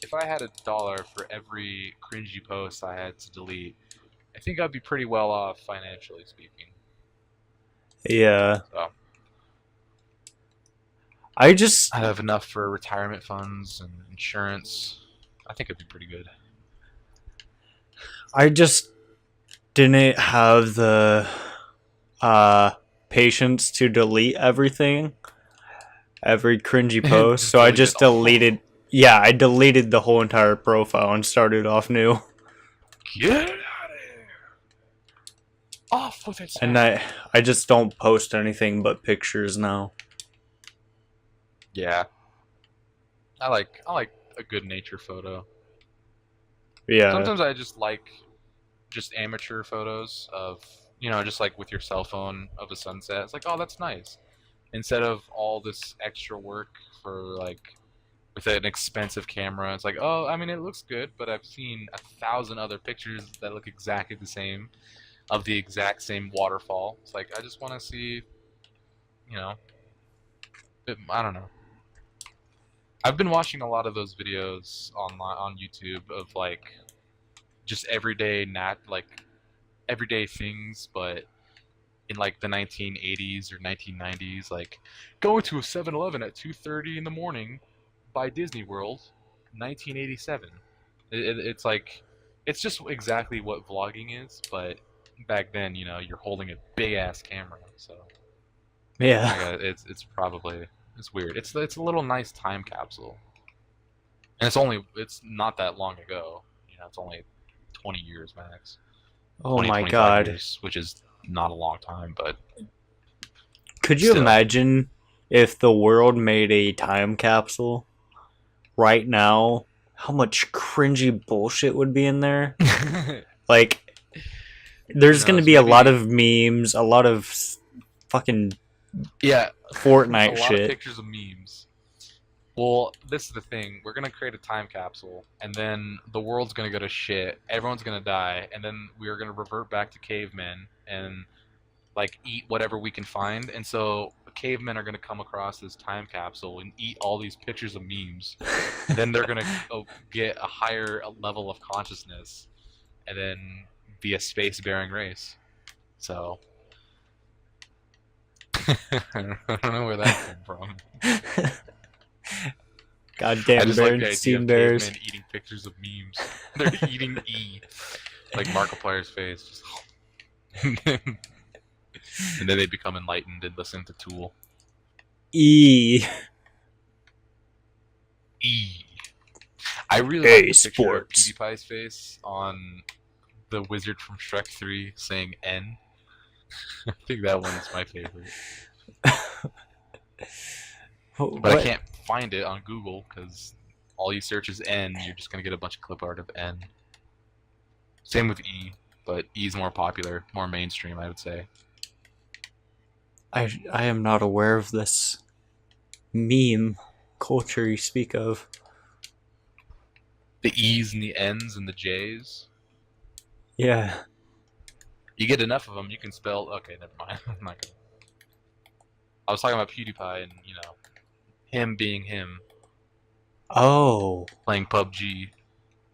if I had $1 for every cringy post I had to delete, I think I'd be pretty well off financially speaking. Yeah. So I have enough for retirement funds and insurance. I think it'd be pretty good. I just didn't have the patience to delete everything, every cringy post, so I just deleted. Yeah, I deleted the whole entire profile and started off new. Get out of here! Off with it. And I just don't post anything but pictures now. Yeah, I like a good nature photo. Yeah. Sometimes I just like amateur photos of, just like with your cell phone of a sunset. It's like, oh, that's nice. Instead of all this extra work for like with an expensive camera, it's like, oh, I mean, it looks good, but I've seen 1,000 other pictures that look exactly the same of the exact same waterfall. It's like, I just want to see, I don't know. I've been watching a lot of those videos on YouTube of like just everyday things, but in like the 1980s or 1990s, like going to a 7-Eleven at 2:30 in the morning by Disney World, 1987. It's like, it's just exactly what vlogging is, but back then, you're holding a big ass camera, so Yeah. it's weird. It's a little nice time capsule, and it's not that long ago. It's only 20 years max. Oh 20, my 25 god. years, which is not a long time, but Could you imagine if the world made a time capsule right now? How much cringy bullshit would be in there? Like, there's going to be a lot of memes, a lot of fucking Fortnite a lot shit. of pictures of memes. Well, this is the thing. We're going to create a time capsule, and then the world's going to go to shit. Everyone's going to die, and then we're going to revert back to cavemen and like eat whatever we can find. And so cavemen are going to come across this time capsule and eat all these pictures of memes. Then they're going to get a higher level of consciousness and then be a space-bearing race. So I don't know where that came from. Goddamn Berenstein Bears. Cavemen eating pictures of memes. They're eating E. Like Markiplier's face. And then they become enlightened and listen to Tool. E. I really like the picture of PewDiePie's face on the wizard from Shrek 3 saying N. I think that one's my favorite. But I can't find it on Google because all you search is N, you're just going to get a bunch of clip art of N. Same with E, but E's more popular, more mainstream, I would say. I am not aware of this meme culture you speak of. The E's and the N's and the J's. Yeah. You get enough of them, you can spell... Okay, never mind. I'm not gonna... I was talking about PewDiePie and, him being him. Oh. Playing PUBG.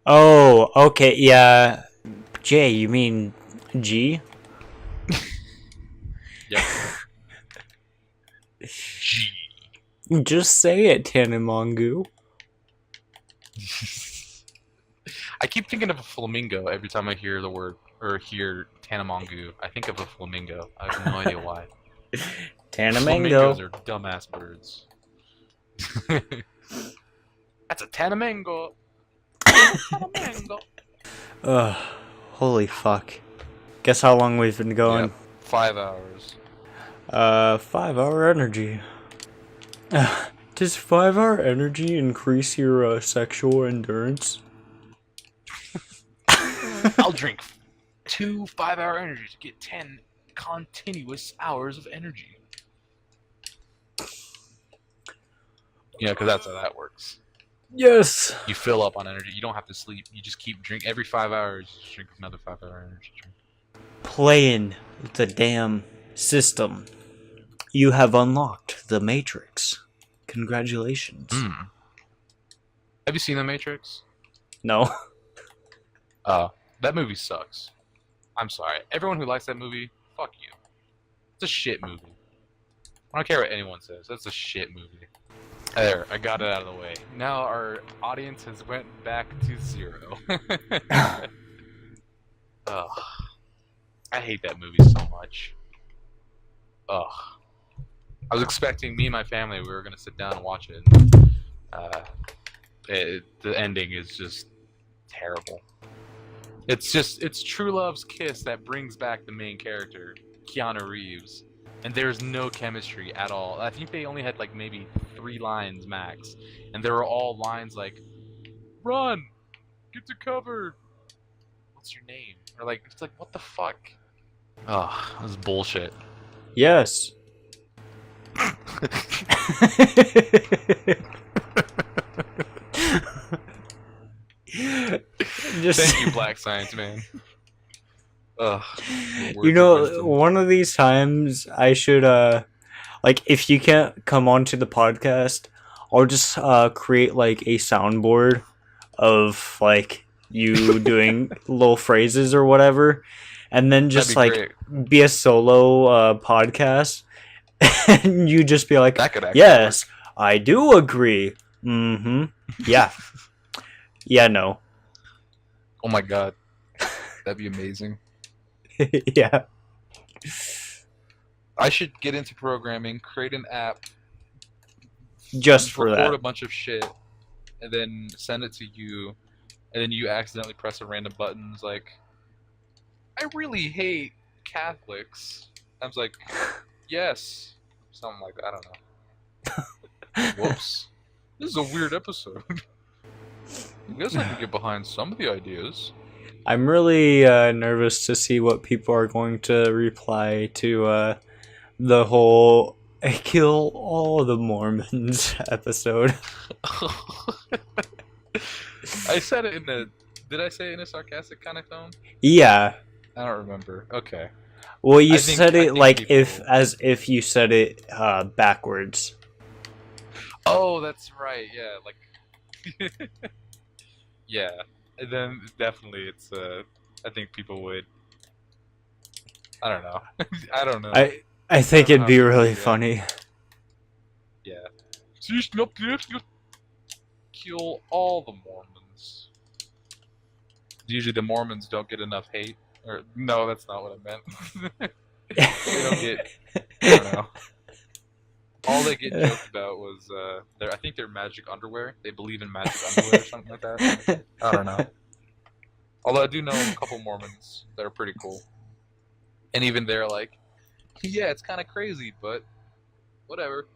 Oh, okay, yeah. J, you mean G? Yep. G. Just say it, Tanamongu. I keep thinking of a flamingo every time I hear the word, or hear Tanamongu. I think of a flamingo. I have no idea why. Tanamango. Flamingos are dumbass birds. That's a Tanamango. Tanamango. Ugh, holy fuck. Guess how long we've been going? Yep, 5 hours. 5-hour energy. Does 5-hour energy increase your sexual endurance? I'll drink 2 5-hour energies to get 10 continuous hours of energy. Yeah, because that's how that works. Yes. You fill up on energy. You don't have to sleep. You just keep drink every 5 hours. You drink another 5-hour energy drink. Playing the damn system. You have unlocked the Matrix. Congratulations. Have you seen The Matrix? No. That movie sucks. I'm sorry. Everyone who likes that movie, fuck you. It's a shit movie. I don't care what anyone says. That's a shit movie. There, I got it out of the way. Now our audience has went back to 0. Ugh. I hate that movie so much. Ugh. I was expecting me and my family, we were gonna sit down and watch it. The ending is just terrible. It's true love's kiss that brings back the main character, Keanu Reeves, and there's no chemistry at all. I think they only had like maybe 3 lines max, and they were all lines like, "Run, get to cover. What's your name?" Or like, it's like, what the fuck? Ugh, this is bullshit. Yes. Thank you, Black Science Man. Ugh. You know, one of these times I should like, if you can't come onto the podcast, I'll just create like a soundboard of like you doing little phrases or whatever, and then just like be a solo podcast, and you just be like, yes, work. I do agree. Yeah. Yeah, no. Oh my god. That'd be amazing. Yeah. I should get into programming, create an app, just for that. Record a bunch of shit, and then send it to you, and then you accidentally press a random button. It's like, I really hate Catholics. I was like, yes. Something like that. I don't know. Whoops. This is a weird episode. I guess I can get behind some of the ideas. I'm really nervous to see what people are going to reply to the whole "kill all the Mormons" episode. I said it in a... Did I say it in a sarcastic kind of tone? Yeah. I don't remember. Okay. Well, you said it like as if you said it backwards. Oh, that's right. Yeah, like... Yeah. And then definitely it's I think people would, I don't know. I don't know. I think it'd be really funny. Yeah. Kill all the Mormons. Usually the Mormons don't get enough hate. Or no, that's not what I meant. They don't get, I don't know. All they get joked about was I think they're magic underwear. They believe in magic underwear or something like that. I don't know. Although I do know a couple Mormons that are pretty cool. And even they're like, yeah, it's kind of crazy, but whatever.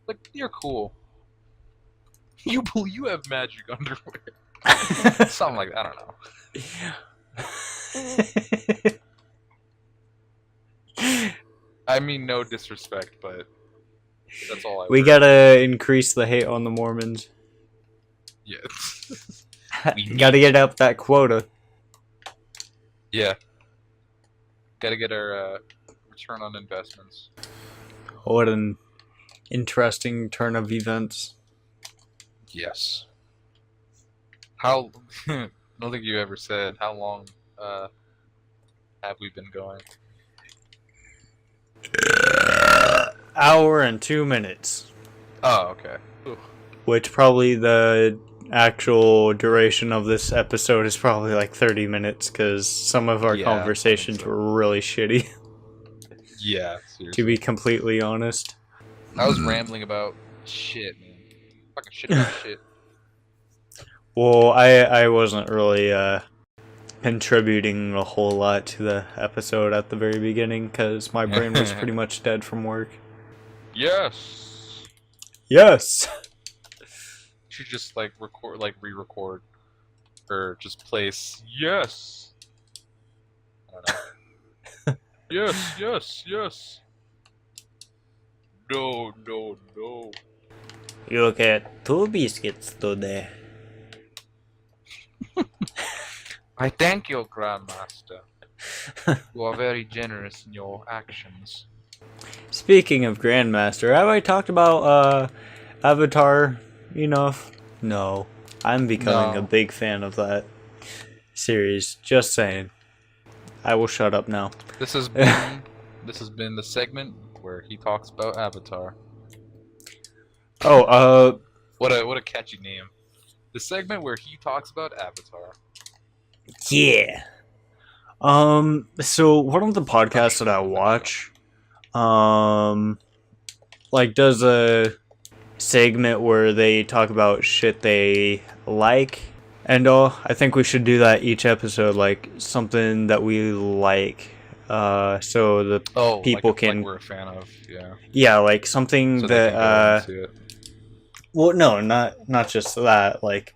Like, you're cool. You have magic underwear. Something like that. I don't know. I mean, no disrespect, but that's all I We gotta increase the hate on the Mormons. Yeah. Gotta get up that quota. Yeah. Gotta get our return on investments. What an interesting turn of events. Yes. How... I don't think you ever said how long have we been going? Hour and 2 minutes. Oh, okay. Ooh. Which probably the actual duration of this episode is probably like 30 minutes because some of our conversations were really shitty. Yeah, seriously. To be completely honest. I was rambling about shit, man. Fucking shit about shit. Well, I wasn't really contributing a whole lot to the episode at the very beginning because my brain was pretty much dead from work. Yes. Yes. You should just like record, like re-record, or just place yes. I don't know. Yes, yes, yes. No, no, no. You get 2 biscuits today. I thank you, Grandmaster. You are very generous in your actions. Speaking of Grandmaster, have I talked about Avatar enough? No. I'm becoming a No. big fan of that series. Just saying. I will shut up now. This has been the segment where he talks about Avatar. Oh, What a catchy name. The segment where he talks about Avatar. yeah. So one of the podcasts that I watch, like does a segment where they talk about shit they like and all. I think we should do that each episode, like something that we like, so the people like can, we're a fan of, yeah. yeah, like something So that they can go into it. well, no, not just that, like,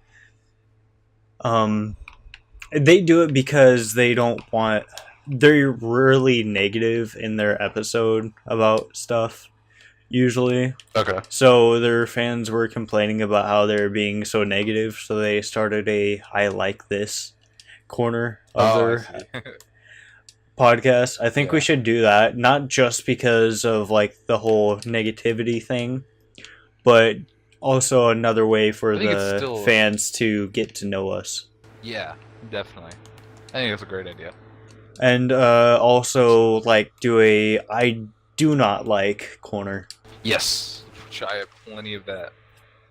they do it because they don't want, they're really negative in their episode about stuff usually. Okay. So their fans were complaining about how they're being so negative, so they started a I like this corner of their podcast. I think we should do that, not just because of like the whole negativity thing, but also another way for the fans to get to know us. Yeah, definitely. I think that's a great idea. And also like do a I do not like corner. Yes, which I have plenty of that.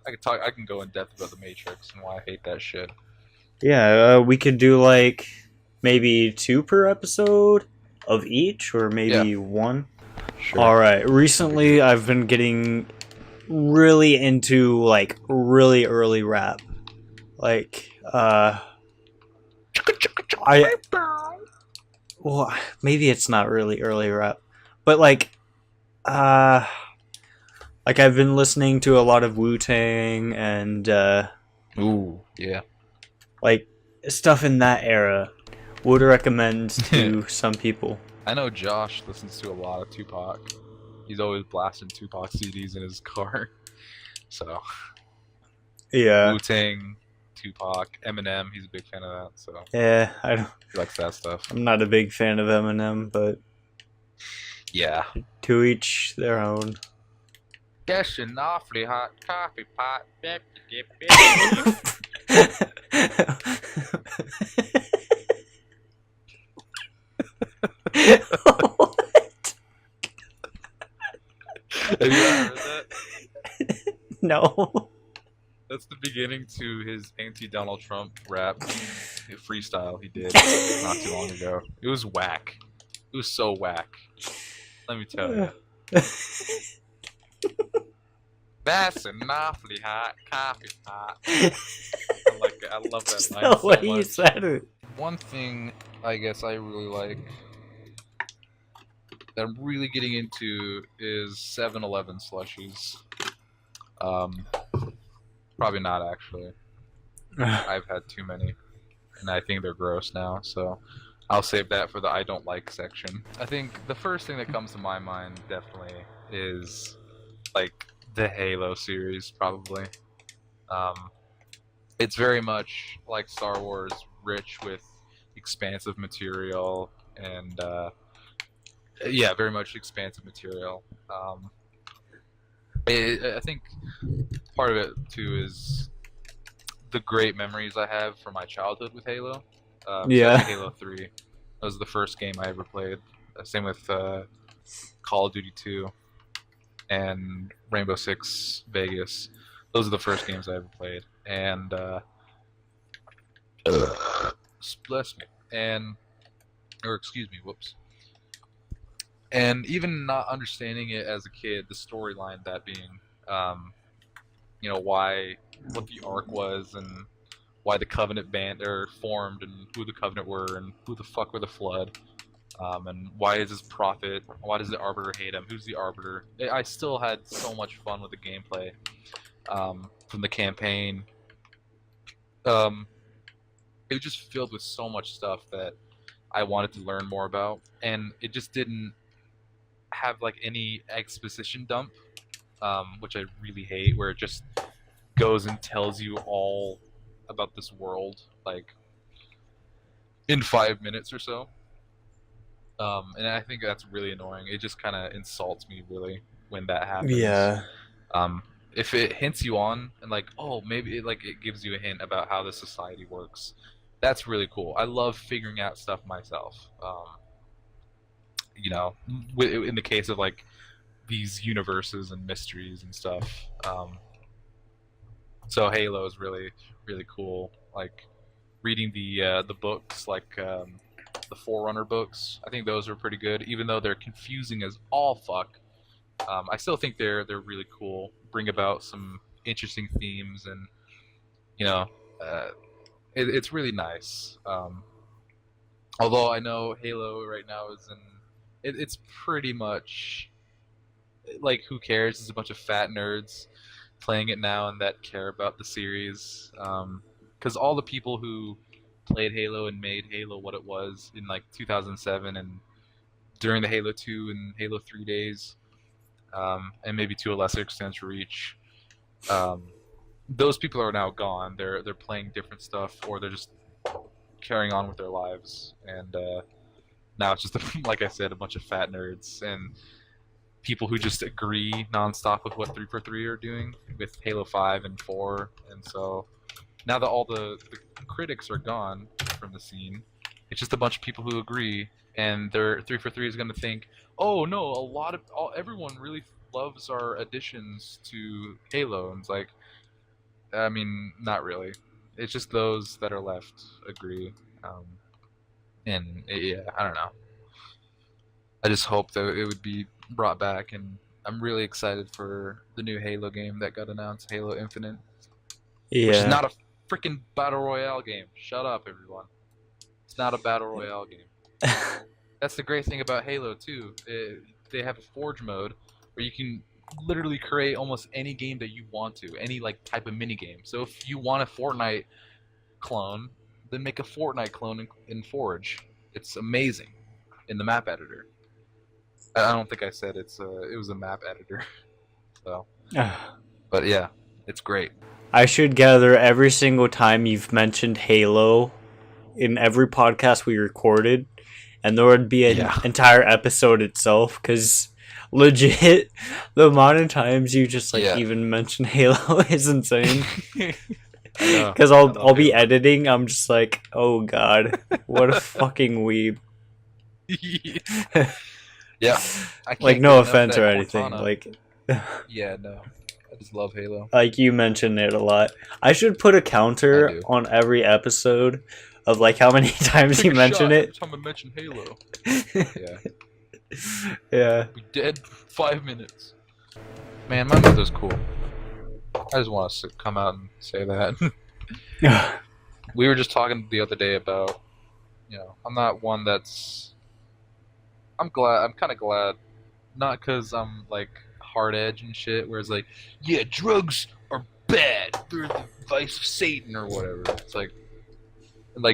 I can go in depth about the Matrix and why I hate that shit. Yeah, we could do like maybe 2 per episode of each, or maybe 1. Sure. All right. Recently, I've been getting really into like really early rap, like well, maybe it's not really early rap, but like I've been listening to a lot of Wu-Tang and ooh, yeah, like stuff in that era. Would recommend to some people. I know Josh listens to a lot of Tupac. He's always blasting Tupac CDs in his car. So Yeah. Wu-Tang, Tupac, Eminem, he's a big fan of that. So yeah, I don't. He likes that stuff. I'm not a big fan of Eminem, but yeah, to each their own. Guess an awfully hot coffee pot. What? Have you ever heard that? No. That's the beginning to his anti-Donald Trump rap freestyle he did not too long ago. It was whack. It was so whack. Let me tell you. That's an awfully hot coffee pot. I love that Just line the so way much. you said it. One thing I guess I really like that I'm really getting into is 7-Eleven slushies. Probably not actually. I've had too many, and I think they're gross now. So I'll save that for the I don't like section. I think the first thing that comes to my mind definitely is like the Halo series, probably. It's very much like Star Wars, rich with expansive material, and yeah, very much expansive material. I think part of it too is the great memories I have from my childhood with Halo. Yeah. Halo 3. That was the first game I ever played. Same with Call of Duty 2 and Rainbow Six Vegas. Those are the first games I ever played. And bless me. Excuse me, whoops. And even not understanding it as a kid, the storyline, that being, what the arc was, and why the Covenant band formed, and who the Covenant were, and who the fuck were the Flood, and why is this Prophet? Why does the Arbiter hate him? Who's the Arbiter? I still had so much fun with the gameplay from the campaign. It was just filled with so much stuff that I wanted to learn more about, and it just didn't have like any exposition dump, which I really hate, where it just goes and tells you all about this world like in 5 minutes or so. And I think that's really annoying. It just kind of insults me really when that happens. Yeah. Um, if it hints you on and like, oh, maybe it gives you a hint about how the society works, that's really cool. I love figuring out stuff myself. You know, in the case of like these universes and mysteries and stuff. So Halo is really really cool. Like reading the books, like the Forerunner books. I think those are pretty good, even though they're confusing as all fuck. I still think they're really cool. Bring about some interesting themes, and you know, it's really nice. Although I know Halo right now is it's pretty much like who cares? It's a bunch of fat nerds playing it now and that care about the series. Because all the people who played Halo and made Halo what it was in like 2007 and during the Halo 2 and Halo 3 days, and maybe to a lesser extent Reach, those people are now gone. They're playing different stuff, or they're just carrying on with their lives. And now it's just like I said, a bunch of fat nerds and people who just agree nonstop with what 343 are doing with Halo 5 and 4. And so now that all the critics are gone from the scene, it's just a bunch of people who agree, and their 343 is going to think, oh no, everyone really loves our additions to Halo. And it's like, I mean, not really. It's just those that are left agree. And yeah, I don't know. I just hope that it would be brought back, and I'm really excited for the new Halo game that got announced, Halo Infinite. Yeah. Which is not a freaking battle royale game. Shut up, everyone. It's not a battle royale game. That's the great thing about Halo too. They have a Forge mode where you can literally create almost any game that you want to, any like type of mini game. So if you want a Fortnite clone, then make a Fortnite clone in Forge. It's amazing in the map editor. I don't think I said it was a map editor. So, but yeah, it's great. I should gather every single time you've mentioned Halo in every podcast we recorded, and there would be an entire episode itself, because legit, the amount of times you just even mention Halo is insane. Because I'll be editing, I'm just like, oh god, what a fucking weeb. Yeah, I can't like no offense or anything. Like, yeah, no, I just love Halo. Like you mentioned it a lot. I should put a counter on every episode of like how many times you mention it. Every time I mention Halo. Yeah. Yeah. We dead 5 minutes. Man, my mother's cool. I just want to come out and say that. We were just talking the other day about, you know, I'm not one that's. I'm kind of glad, not because I'm like hard edge and shit, where it's like, yeah, drugs are bad, they're the vice of Satan or whatever. It's like,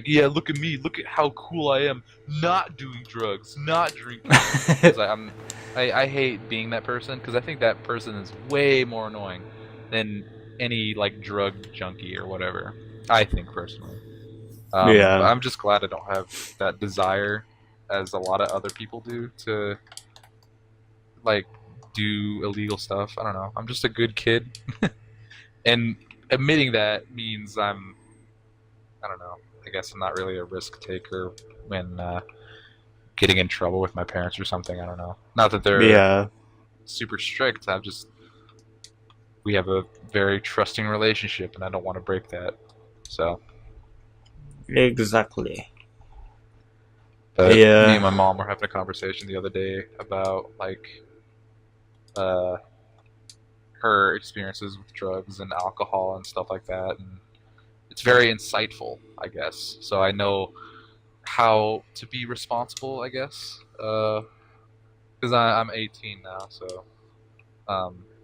yeah, look at me, look at how cool I am, not doing drugs, not drinking. It's like, I hate being that person, because I think that person is way more annoying than any like drug junkie or whatever. I think personally. Yeah. I'm just glad I don't have that desire, as a lot of other people do, to like do illegal stuff. I don't know. I'm just a good kid, and admitting that means I don't know. I guess I'm not really a risk taker when getting in trouble with my parents or something. I don't know. Not that they're super strict. We have a very trusting relationship, and I don't want to break that. So. Exactly. But me and my mom were having a conversation the other day about like her experiences with drugs and alcohol and stuff like that, and it's very insightful, I guess. So I know how to be responsible, I guess, because I'm 18 now, so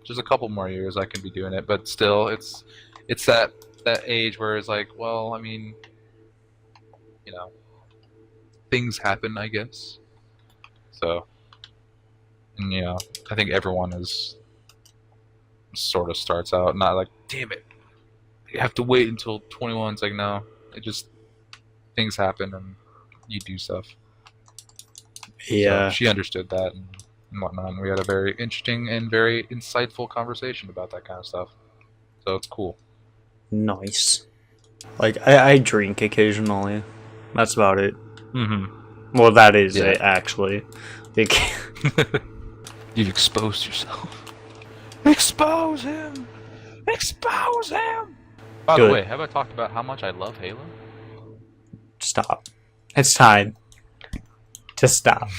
just a couple more years I can be doing it. But still, it's that age where it's like, well, I mean, you know, things happen, I guess. So, and, you know, I think everyone is sort of starts out not like, damn it, you have to wait until 21. It's like, no, it just things happen and you do stuff. Yeah. So she understood that and whatnot. And we had a very interesting and very insightful conversation about that kind of stuff. So it's cool. Nice. Like, I drink occasionally. That's about it. Mm-hmm. Well, that is it, actually. Like, You've exposed yourself. Expose him! Expose him! By the way, have I talked about how much I love Halo? Stop. It's time to stop.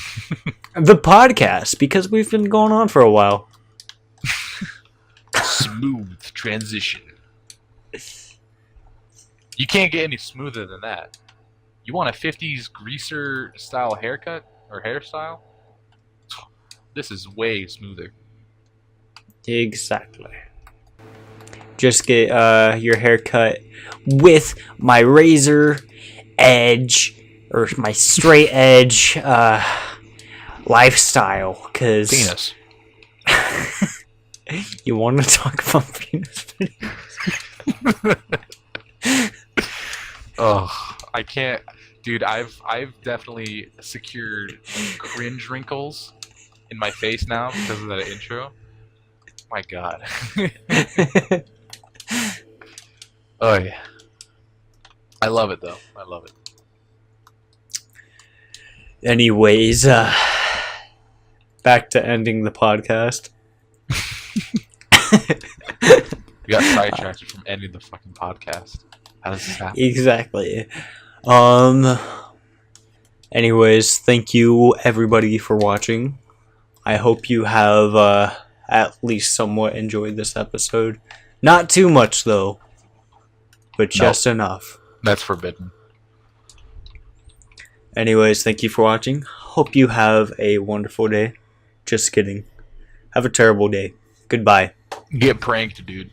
The podcast, because we've been going on for a while. Smooth transition. You can't get any smoother than that. You want a 50s greaser style haircut or hairstyle? This is way smoother. Exactly. Just get your haircut with my razor edge or my straight edge lifestyle, because Penis. You want to talk about penis videos? Oh, I can't, dude. I've definitely secured cringe wrinkles in my face now because of that intro. My God. Oh yeah. I love it though. I love it. Anyways, back to ending the podcast. We got sidetracked from ending the fucking podcast. How does this happen? Exactly. Anyways, thank you everybody for watching. I hope you have at least somewhat enjoyed this episode. Not too much though, but just enough. That's forbidden. Anyways, thank you for watching. Hope you have a wonderful day. Just kidding. Have a terrible day. Goodbye. Get pranked, dude.